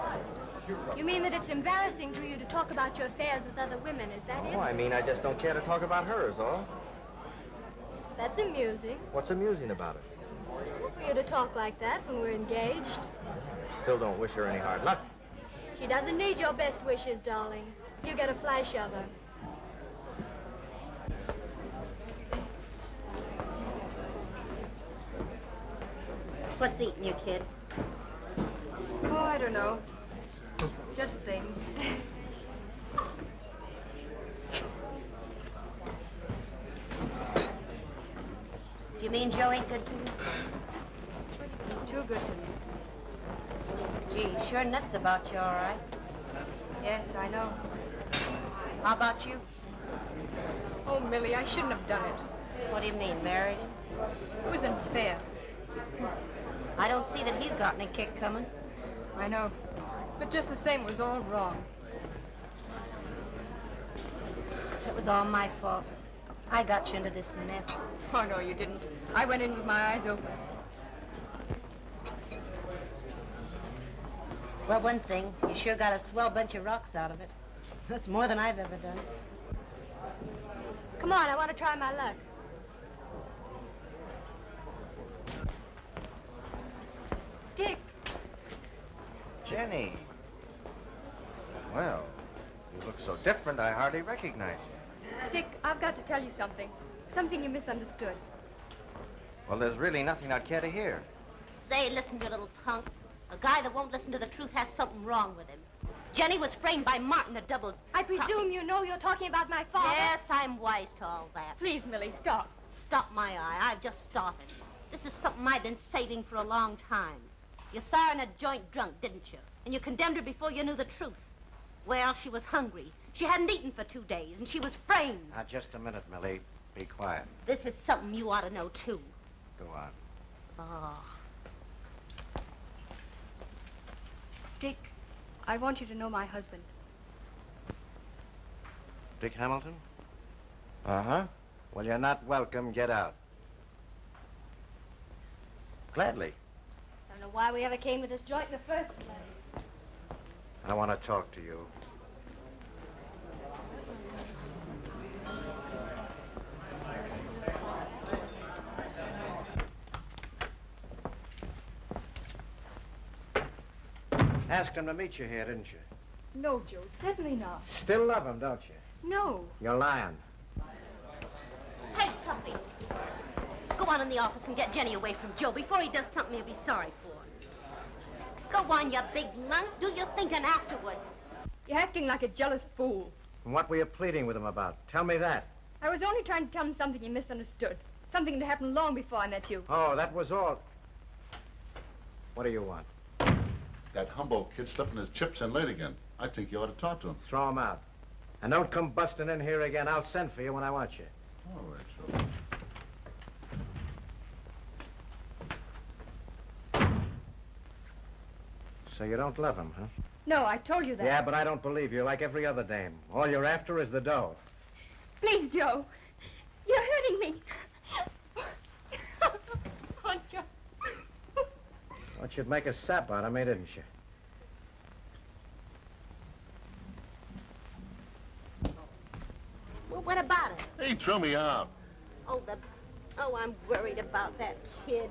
You mean that it's embarrassing to you to talk about your affairs with other women, is that it? Oh, I mean, I just don't care to talk about her, is all. That's amusing. What's amusing about it? For you to talk like that when we're engaged. Still don't wish her any hard luck. She doesn't need your best wishes, darling. You get a flash of her. What's eating you, kid? Oh, I don't know. Just things. Do you mean Joe ain't good to you? He's too good to me. Gee, he's sure nuts about you, all right. Yes, I know. How about you? Oh, Millie, I shouldn't have done it. What do you mean, married him? It was unfair. I don't see that he's got any kick coming. I know. But just the same, it was all wrong. It was all my fault. I got you into this mess. Oh, no, you didn't. I went in with my eyes open. Well, one thing, you sure got a swell bunch of rocks out of it. That's more than I've ever done. Come on, I want to try my luck. Dick. Jenny. Well, you look so different, I hardly recognize you. Dick, I've got to tell you something. Something you misunderstood. Well, there's really nothing I'd care to hear. Say, listen, you little punk. A guy that won't listen to the truth has something wrong with him. Jenny was framed by Martin, the double... I presume you know you're talking about my father. Yes, I'm wise to all that. Please, Millie, stop. Stop my eye. I've just started. This is something I've been saving for a long time. You saw her in a joint drunk, didn't you? And you condemned her before you knew the truth. Well, she was hungry. She hadn't eaten for 2 days, and she was framed. Now, just a minute, Millie. Be quiet. This is something you ought to know, too. Go on. Oh. Dick, I want you to know my husband. Dick Hamilton? Uh-huh. Well, you're not welcome. Get out. Gladly. I don't know why we ever came to this joint in the first place. I want to talk to you. Asked him to meet you here, didn't you? No, Joe, certainly not. Still love him, don't you? No. You're lying. Hey, Tuffy. Go on in the office and get Jenny away from Joe before he does something he'll be sorry for. Go on, you big lunk. Do your thinking afterwards. You're acting like a jealous fool. And what were you pleading with him about? Tell me that. I was only trying to tell him something he misunderstood. Something that happened long before I met you. Oh, that was all. What do you want? That Humboldt kid slipping his chips in late again. I think you ought to talk to him. Throw him out. And don't come busting in here again. I'll send for you when I want you. All right, sure. So you don't love him, huh? No, I told you that. Yeah, but I don't believe you, like every other dame. All you're after is the dough. Please, Joe. You're hurting me. Oh, Joe. Well, you'd make a sap out of me, didn't you? Well, what about it? Hey, throw me out. Oh, I'm worried about that kid.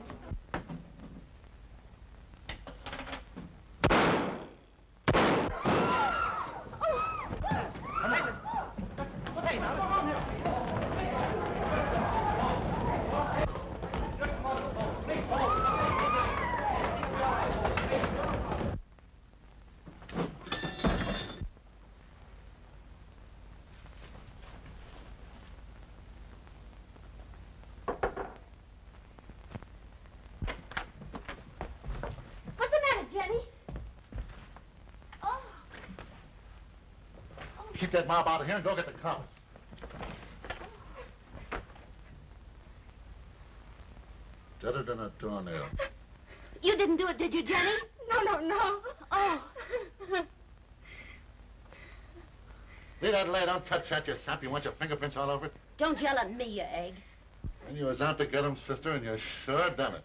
Keep that mob out of here and go get the cops. Deader than a doornail. You didn't do it, did you, Jenny? No. Oh. Leave that lay. Don't touch that, you sap. You want your fingerprints all over it? Don't yell at me, you egg. And you was out to get him, sister, and you sure done it.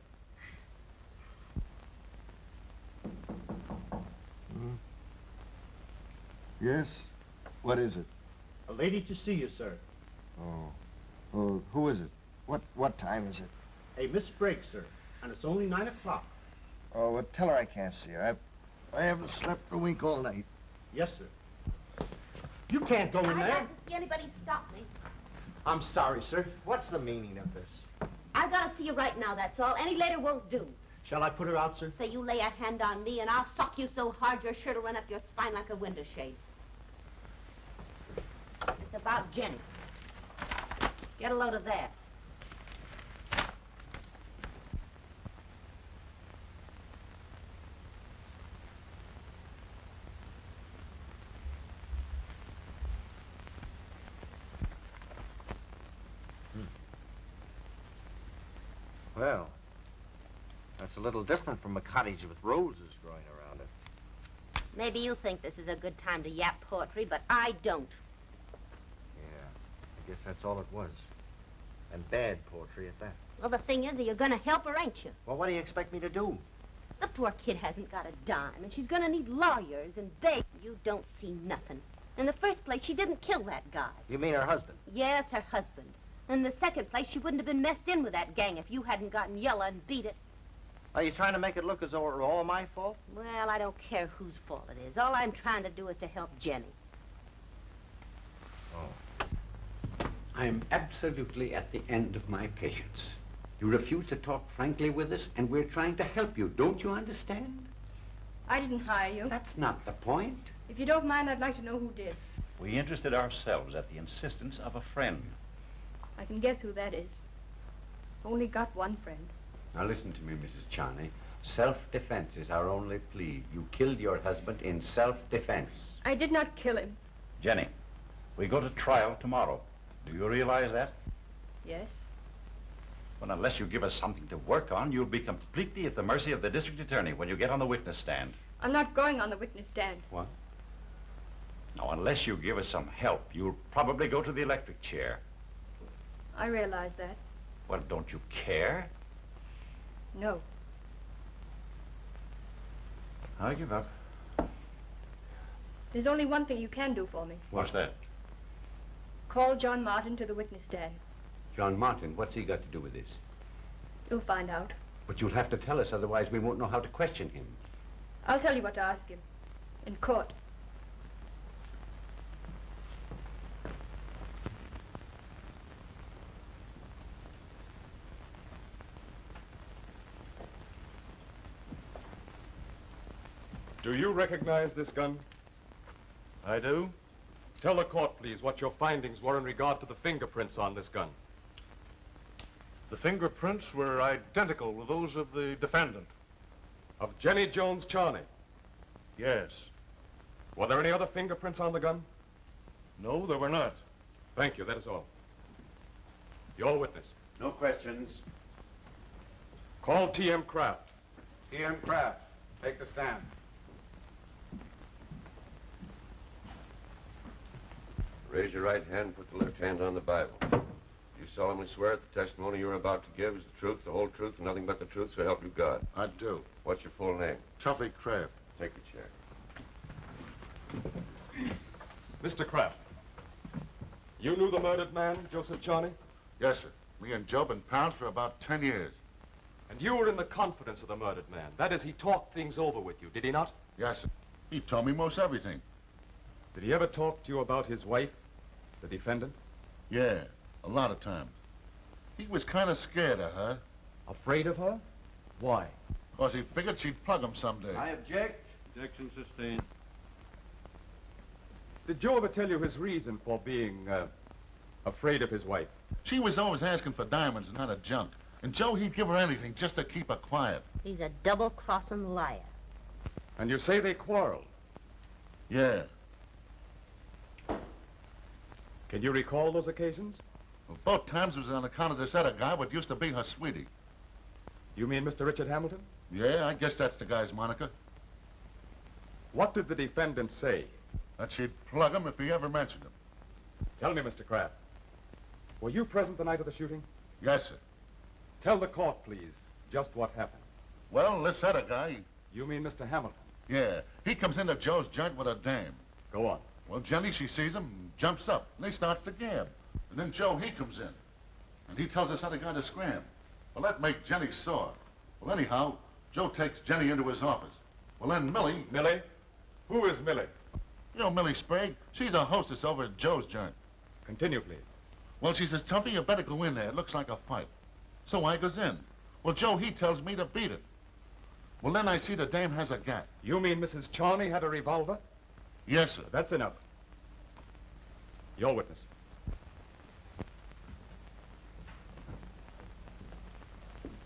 Yes? What is it? A lady to see you, sir. Oh, who is it? What time is it? A Miss Briggs, sir. And it's only 9 o'clock. Oh, well, tell her I can't see her. I haven't slept a wink all night. Yes, sir. You can't go in I'd there. like to see anybody stop me. I'm sorry, sir. What's the meaning of this? I gotta see you right now, that's all. Any later won't do. Shall I put her out, sir? Say you lay a hand on me and I'll sock you so hard your shirt will run up your spine like a window shade. It's about Jenny. Get a load of that. Well, that's a little different from a cottage with roses growing around it. Maybe you think this is a good time to yap poetry, but I don't. Yeah, I guess that's all it was. And bad poetry at that. Well, the thing is, you're gonna help her, ain't you? Well, what do you expect me to do? The poor kid hasn't got a dime, and she's gonna need lawyers and they... You don't see nothing. In the first place, she didn't kill that guy. You mean her husband? Yes, her husband. In the second place, she wouldn't have been messed in with that gang if you hadn't gotten yellow and beat it. Are you trying to make it look as though it were all my fault? Well, I don't care whose fault it is. All I'm trying to do is to help Jenny. Oh. I am absolutely at the end of my patience. You refuse to talk frankly with us, and we're trying to help you. Don't you understand? I didn't hire you. That's not the point. If you don't mind, I'd like to know who did. We interested ourselves at the insistence of a friend. I can guess who that is. Only got one friend. Now listen to me, Mrs. Charney. Self-defense is our only plea. You killed your husband in self-defense. I did not kill him. Jenny, we go to trial tomorrow. Do you realize that? Yes. Well, unless you give us something to work on, you'll be completely at the mercy of the district attorney when you get on the witness stand. I'm not going on the witness stand. What? Now, unless you give us some help, you'll probably go to the electric chair. I realize that. Well, don't you care? No. I give up. There's only one thing you can do for me. What's that? Call John Martin to the witness stand. John Martin, what's he got to do with this? You'll find out. But you'll have to tell us, otherwise we won't know how to question him. I'll tell you what to ask him. In court. Do you recognize this gun? I do. Tell the court, please, what your findings were in regard to the fingerprints on this gun. The fingerprints were identical with those of the defendant. Of Jenny Jones Charney? Yes. Were there any other fingerprints on the gun? No, there were not. Thank you, that is all. Your witness. No questions. Call T.M. Kraft. T.M. Kraft, take the stand. Raise your right hand and put the left hand on the Bible. You solemnly swear that the testimony you're about to give is the truth, the whole truth, and nothing but the truth, so help you God. I do. What's your full name? Tuffy Kraft. Take a chair. Mr. Kraft, you knew the murdered man, Joseph Charney? Yes, sir. Me and Joe been pals for about 10 years. And you were in the confidence of the murdered man. That is, he talked things over with you, did he not? Yes, sir. He told me most everything. Did he ever talk to you about his wife, the defendant? Yeah, a lot of times. He was kind of scared of her. Afraid of her? Why? Because he figured she'd plug him someday. I object. Objection sustained. Did Joe ever tell you his reason for being, afraid of his wife? She was always asking for diamonds and not a junk. And Joe, he'd give her anything just to keep her quiet. He's a double-crossing liar. And you say they quarreled? Yeah. Can you recall those occasions? Well, both times it was on account of this other guy what used to be her sweetie. You mean Mr. Richard Hamilton? Yeah, I guess that's the guy's moniker. What did the defendant say? That she'd plug him if he ever mentioned him. Tell me, Mr. Kraft. Were you present the night of the shooting? Yes, sir. Tell the court, please, just what happened. Well, this other guy... You mean Mr. Hamilton? Yeah, he comes into Joe's joint with a dame. Go on. Well, Jenny, she sees him, and jumps up, and they starts to gab. And then Joe, he comes in, and he tells this other guy to scram. Well, that makes Jenny sore. Well, anyhow, Joe takes Jenny into his office. Well, then Millie... Millie? Who is Millie? You know Millie Sprague? She's a hostess over at Joe's joint. Continue, please. Well, she says, Tuffy, you better go in there. It looks like a fight. So I goes in. Well, Joe, he tells me to beat it. Well, then I see the dame has a gat. You mean Mrs. Charney had a revolver? Yes, sir. That's enough. Your witness.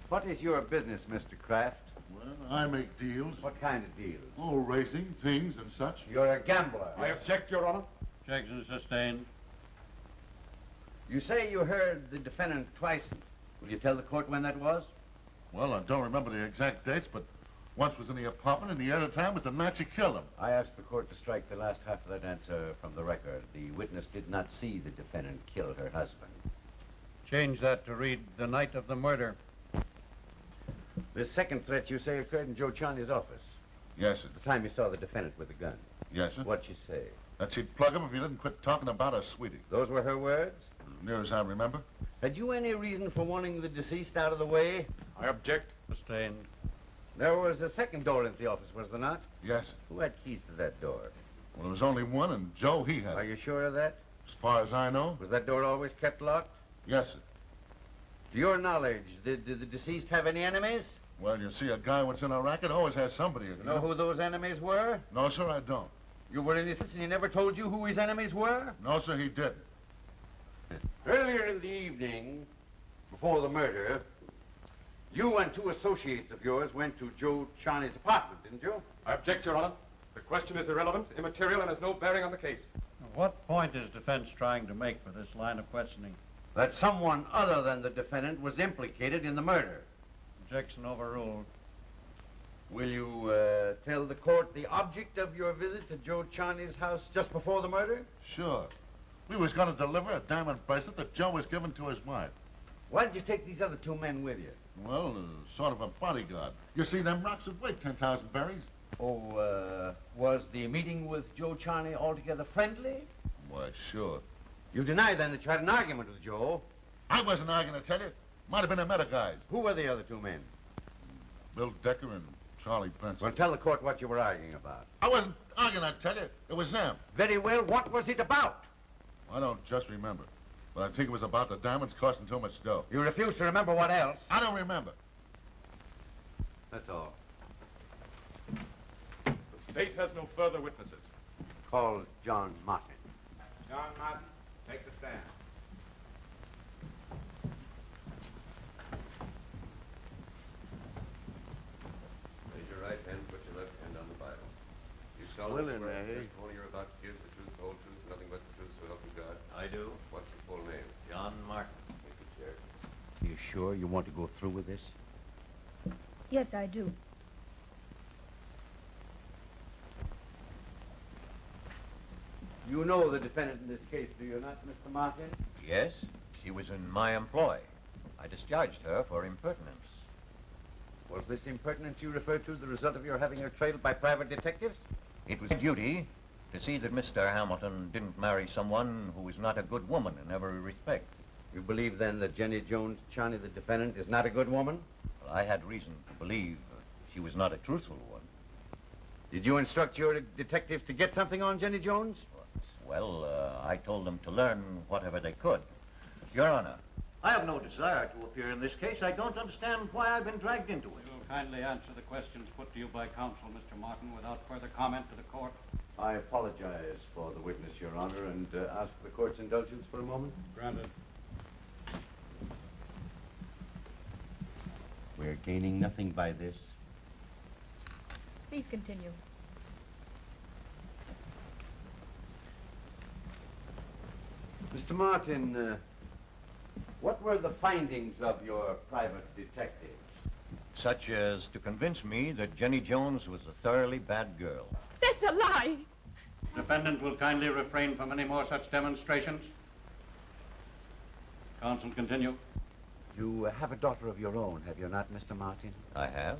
What is your business, Mr. Kraft? Well, I make deals. What kind of deals? Oh, racing, things, and such. You're a gambler. I object, Your Honor. Objection sustained. You say you heard the defendant twice. Will you tell the court when that was? Well, I don't remember the exact dates, but once was in the apartment, and the other time was the night she killed him. I asked the court to strike the last half of that answer from the record. The witness did not see the defendant kill her husband. Change that to read the night of the murder. This second threat you say occurred in Joe Charney's office. Yes, sir. The time you saw the defendant with the gun. Yes, sir. What'd she say? That she'd plug him if he didn't quit talking about her sweetie. Those were her words? As near as I remember. Had you any reason for wanting the deceased out of the way? I object. Sustained. There was a second door into the office, was there not? Yes, sir. Who had keys to that door? Well, there was only one, and Joe, he had Are it. you sure of that? As far as I know. Was that door always kept locked? Yes, sir. To your knowledge, did the deceased have any enemies? Well, you see, a guy what's in a racket always has somebody. You know who those enemies were? No, sir, I don't. You were in his house and he never told you who his enemies were? No, sir, he didn't. Earlier in the evening, before the murder, you and two associates of yours went to Joe Charney's apartment, didn't you? I object, Your Honor. The question is irrelevant, immaterial, and has no bearing on the case. What point is defense trying to make with this line of questioning? That someone other than the defendant was implicated in the murder. Objection overruled. Will you tell the court the object of your visit to Joe Charney's house just before the murder? Sure. We was going to deliver a diamond bracelet that Joe was giving to his wife. Why did you take these other two men with you? Well, sort of a bodyguard. You see, them rocks would weigh 10,000 berries. Oh, was the meeting with Joe Charney altogether friendly? Why, sure. You deny, then, that you had an argument with Joe? I wasn't arguing, I tell you. Might have been a meta guys. Who were the other two men? Bill Decker and Charlie Benson. Well, tell the court what you were arguing about. I wasn't arguing, I tell you. It was them. Very well. What was it about? I don't just remember. But I think it was about the diamonds costing too much dough. You refuse to remember what else? I don't remember. That's all. The state has no further witnesses. Call John Martin. John Martin, take the stand. Raise your right hand, put your left hand on the Bible. You solemnly swear that the testimony you're about to give the truth, the whole truth, nothing but the truth, so help you God? I do. What's your full name? John Martin. Take the chair. You sure you want to go through with this? Yes, I do. You know the defendant in this case, do you not, Mr. Martin? Yes, she was in my employ. I discharged her for impertinence. Was this impertinence you referred to the result of your having her trailed by private detectives? It was my duty to see that Mr. Hamilton didn't marry someone who was not a good woman in every respect. You believe, then, that Jenny Jones Charney, the defendant, is not a good woman? Well, I had reason to believe she was not a truthful one. Did you instruct your detectives to get something on Jenny Jones? Well, I told them to learn whatever they could. Your Honor, I have no desire to appear in this case. I don't understand why I've been dragged into it. You'll kindly answer the questions put to you by counsel, Mr. Martin, without further comment to the court. I apologize for the witness, Your Honor, and ask for the court's indulgence for a moment. Granted. We're gaining nothing by this. Please continue. Mr. Martin, what were the findings of your private detectives? Such as to convince me that Jenny Jones was a thoroughly bad girl. That's a lie. Defendant will kindly refrain from any more such demonstrations. Counsel, continue. You have a daughter of your own, have you not, Mr. Martin? I have.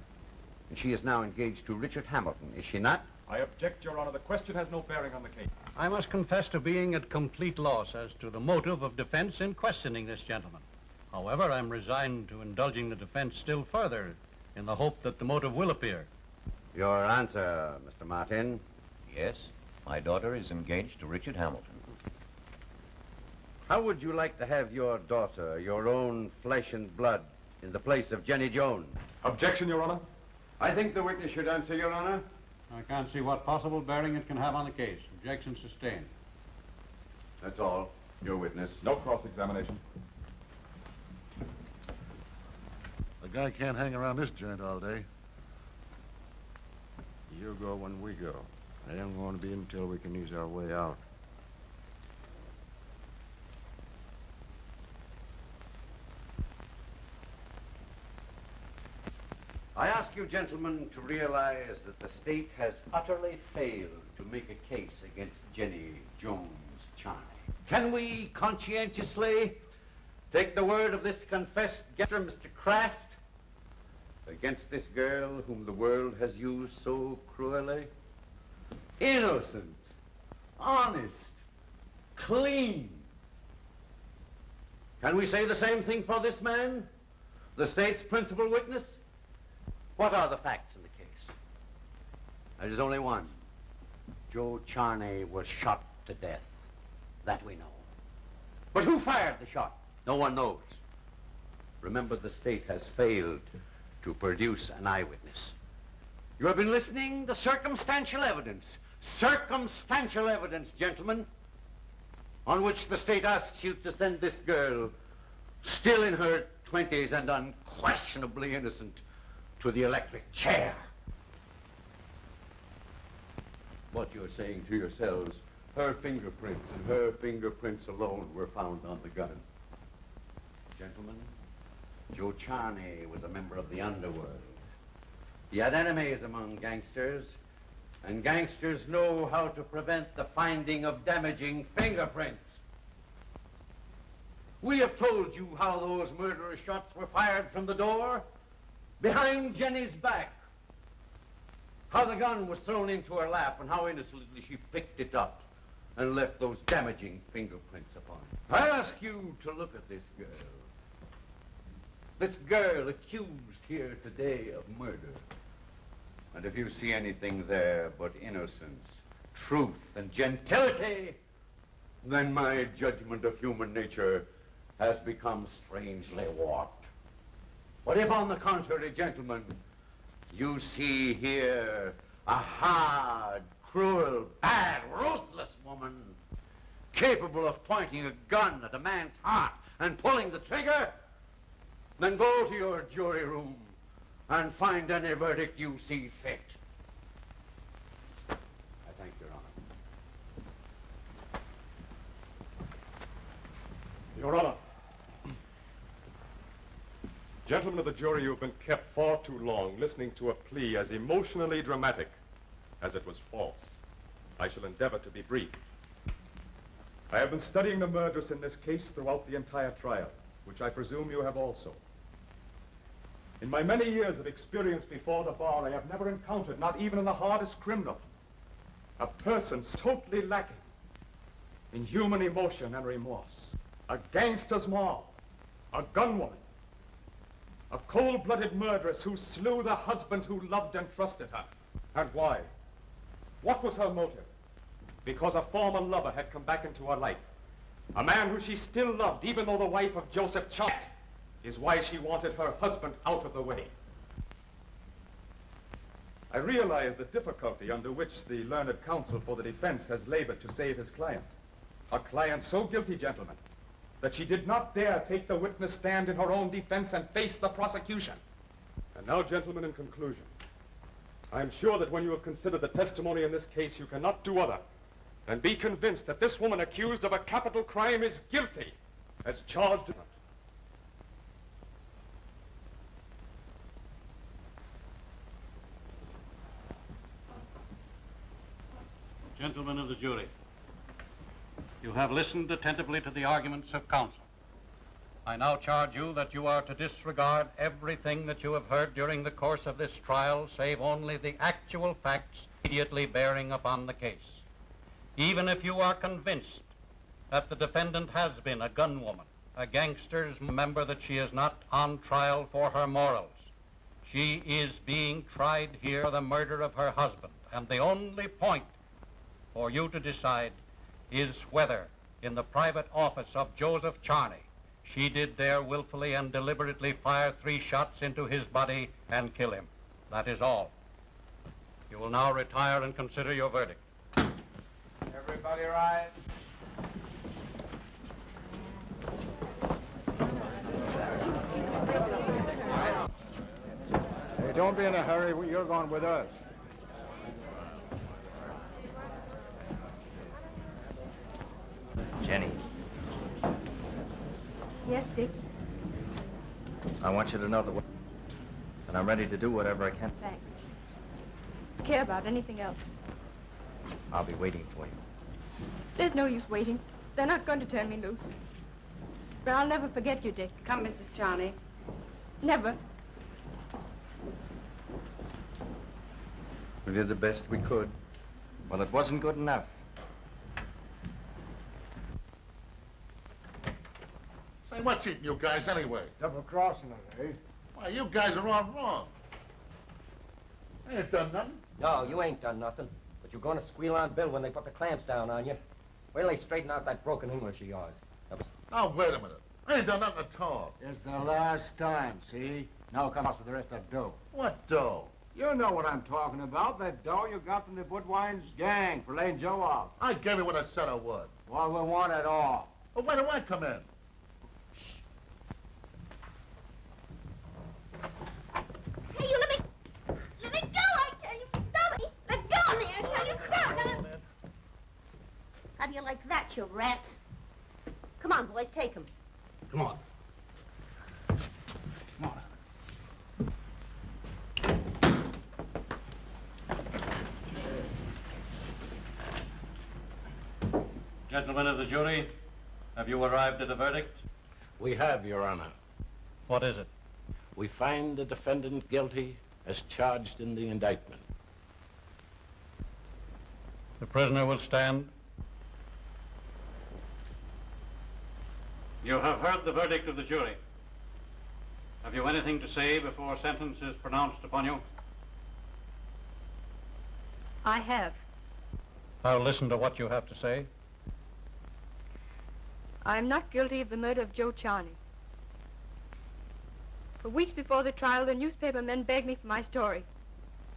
And she is now engaged to Richard Hamilton, is she not? I object, Your Honor. The question has no bearing on the case. I must confess to being at complete loss as to the motive of defense in questioning this gentleman. However, I'm resigned to indulging the defense still further in the hope that the motive will appear. Your answer, Mr. Martin. Yes, my daughter is engaged to Richard Hamilton. How would you like to have your daughter, your own flesh and blood, in the place of Jenny Jones? Objection, Your Honor. I think the witness should answer, Your Honor. I can't see what possible bearing it can have on the case. Objection sustained. That's all. Your witness. No cross-examination. The guy can't hang around this joint all day. You go when we go. I don't want to be until we can ease our way out. I ask you, gentlemen, to realize that the state has utterly failed to make a case against Jenny Jones Charney. Can we conscientiously take the word of this confessed gangster, Mr. Kraft, against this girl whom the world has used so cruelly? Innocent, honest, clean. Can we say the same thing for this man, the state's principal witness? What are the facts in the case? There is only one. Joe Charney was shot to death. That we know. But who fired the shot? No one knows. Remember, the state has failed to produce an eyewitness. You have been listening to circumstantial evidence. Circumstantial evidence, gentlemen, on which the state asks you to send this girl, still in her 20s and unquestionably innocent, to the electric chair. What you're saying to yourselves, her fingerprints and her fingerprints alone were found on the gun. Gentlemen, Joe Charney was a member of the underworld. He had enemies among gangsters, and gangsters know how to prevent the finding of damaging fingerprints. We have told you how those murderous shots were fired from the door, behind Jenny's back. How the gun was thrown into her lap and how innocently she picked it up and left those damaging fingerprints upon it. I ask you to look at this girl. This girl accused here today of murder. And if you see anything there but innocence, truth, and gentility, then my judgment of human nature has become strangely warped. But if, on the contrary, gentlemen, you see here a hard, cruel, bad, ruthless woman, capable of pointing a gun at a man's heart and pulling the trigger, then go to your jury room and find any verdict you see fit. I thank Your Honor. Your Honor. Gentlemen of the jury, you have been kept far too long listening to a plea as emotionally dramatic as it was false. I shall endeavor to be brief. I have been studying the murderess in this case throughout the entire trial, which I presume you have also. In my many years of experience before the bar, I have never encountered, not even in the hardest criminal, a person totally lacking in human emotion and remorse. A gangster's mob, a gunwoman, a cold-blooded murderess who slew the husband who loved and trusted her. And why? What was her motive? Because a former lover had come back into her life. A man who she still loved, even though the wife of Joseph Chant, is why she wanted her husband out of the way. I realize the difficulty under which the learned counsel for the defense has labored to save his client. A client so guilty, gentlemen, that she did not dare take the witness stand in her own defense and face the prosecution. And now, gentlemen, in conclusion, I am sure that when you have considered the testimony in this case, you cannot do other than be convinced that this woman accused of a capital crime is guilty as charged. Gentlemen of the jury, you have listened attentively to the arguments of counsel. I now charge you that you are to disregard everything that you have heard during the course of this trial, save only the actual facts immediately bearing upon the case. Even if you are convinced that the defendant has been a gunwoman, a gangster's, remember that she is not on trial for her morals. She is being tried here for the murder of her husband, and the only point for you to decide is whether, in the private office of Joseph Charney, she did there willfully and deliberately fire 3 shots into his body and kill him. That is all. You will now retire and consider your verdict. Everybody rise. Hey, don't be in a hurry. You're going with us. Jenny, Yes, Dick? I want you to know that I'm ready to do whatever I can. Thanks. Care about anything else. I'll be waiting for you. There's no use waiting. They're not going to turn me loose. But I'll never forget you, Dick. Come, Mrs. Charney. Never. We did the best we could. Well, it wasn't good enough. Say, what's eating you guys anyway? Double-crossing us, eh? Why, you guys are all wrong. I ain't done nothing. No, you ain't done nothing. But you're going to squeal on Bill when they put the clamps down on you. Wait till they straighten out that broken English of yours. Now, wait a minute. I ain't done nothing at all. It's the last time, see? Now come out with the rest of the dough. What dough? You know what I'm talking about. That dough you got from the Budwine's gang for laying Joe off. I gave you what I said I would. Well, we want it all. Well, where do I come in? Hey, you let me go, I tell you. Stop me. Let go of me, I tell you. Stop. How do you like that, you rat? Come on, boys, take him. Come on. Gentlemen of the jury, have you arrived at a verdict? We have, Your Honor. What is it? We find the defendant guilty as charged in the indictment. The prisoner will stand. You have heard the verdict of the jury. Have you anything to say before sentence is pronounced upon you? I have. I'll listen to what you have to say. I'm not guilty of the murder of Joe Charney. For weeks before the trial, the newspaper men begged me for my story.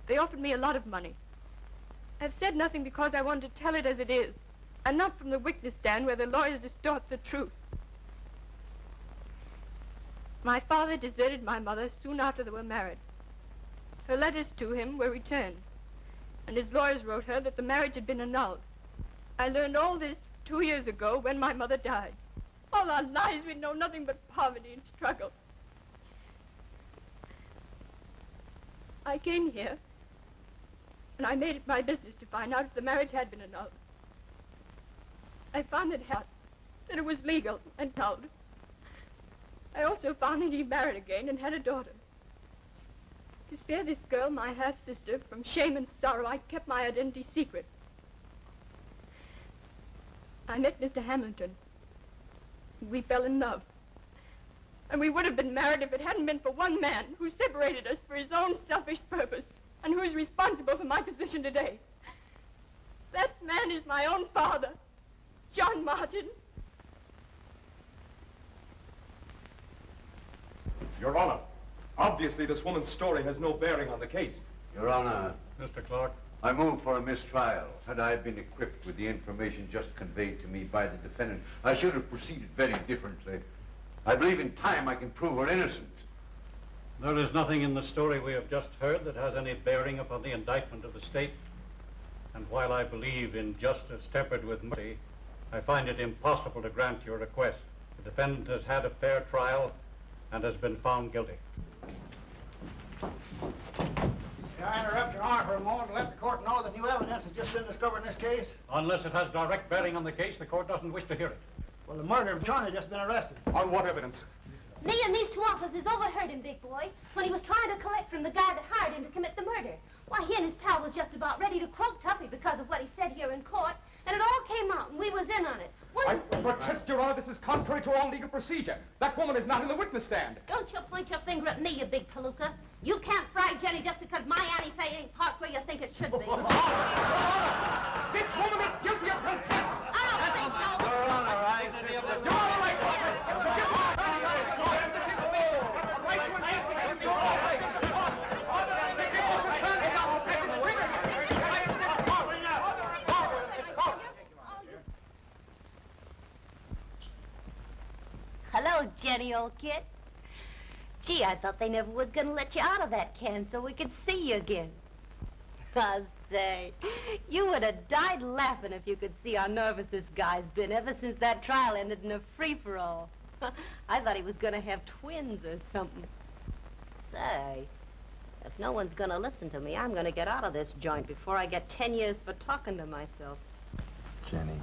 They offered me a lot of money. I've said nothing because I wanted to tell it as it is, and not from the witness stand where the lawyers distort the truth. My father deserted my mother soon after they were married. Her letters to him were returned, and his lawyers wrote her that the marriage had been annulled. I learned all this 2 years ago when my mother died. All our lives we'd known nothing but poverty and struggle. I came here, and I made it my business to find out if the marriage had been annulled. I found that it was legal and annulled. I also found that he married again and had a daughter. To spare this girl, my half-sister, from shame and sorrow, I kept my identity secret. I met Mr. Hamilton. We fell in love. And we would have been married if it hadn't been for one man who separated us for his own selfish purpose and who is responsible for my position today. That man is my own father, John Martin. Your Honor, obviously this woman's story has no bearing on the case. Your Honor. Mr. Clark. I move for a mistrial. Had I been equipped with the information just conveyed to me by the defendant, I should have proceeded very differently. I believe in time I can prove her innocent. There is nothing in the story we have just heard that has any bearing upon the indictment of the state. And while I believe in justice tempered with mercy, I find it impossible to grant your request. The defendant has had a fair trial and has been found guilty. May I interrupt, Your Honor, for a moment to let the court know that new evidence has just been discovered in this case? Unless it has direct bearing on the case, the court doesn't wish to hear it. Well, the murder of John has just been arrested. On what evidence? Me and these two officers overheard him, big boy, when he was trying to collect from the guy that hired him to commit the murder. Why, he and his pal was just about ready to croak Tuffy because of what he said here in court, and it all came out, and we was in on it. I protest, Your Honor, this is contrary to all legal procedure. That woman is not in the witness stand. Don't you point your finger at me, you big palooka. You can't fry Jenny just because my Annie Faye ain't parked where you think it should be. This woman is guilty of contempt. I don't think so. Your Honor, I... Your Honor, Hello, Jenny, old kid. Gee, I thought they never was gonna let you out of that can so we could see you again. I say, you would have died laughing if you could see how nervous this guy's been ever since that trial ended in a free-for-all. I thought he was gonna have twins or something. Say, if no one's gonna listen to me, I'm gonna get out of this joint before I get 10 years for talking to myself. Jenny.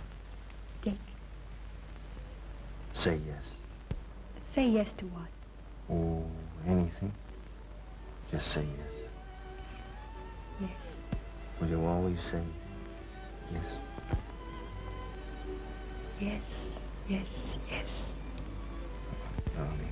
Dick. Say yes. Say yes to what? Oh, anything. Just say yes. Yes. Will you always say yes? Yes, yes, yes. Darling.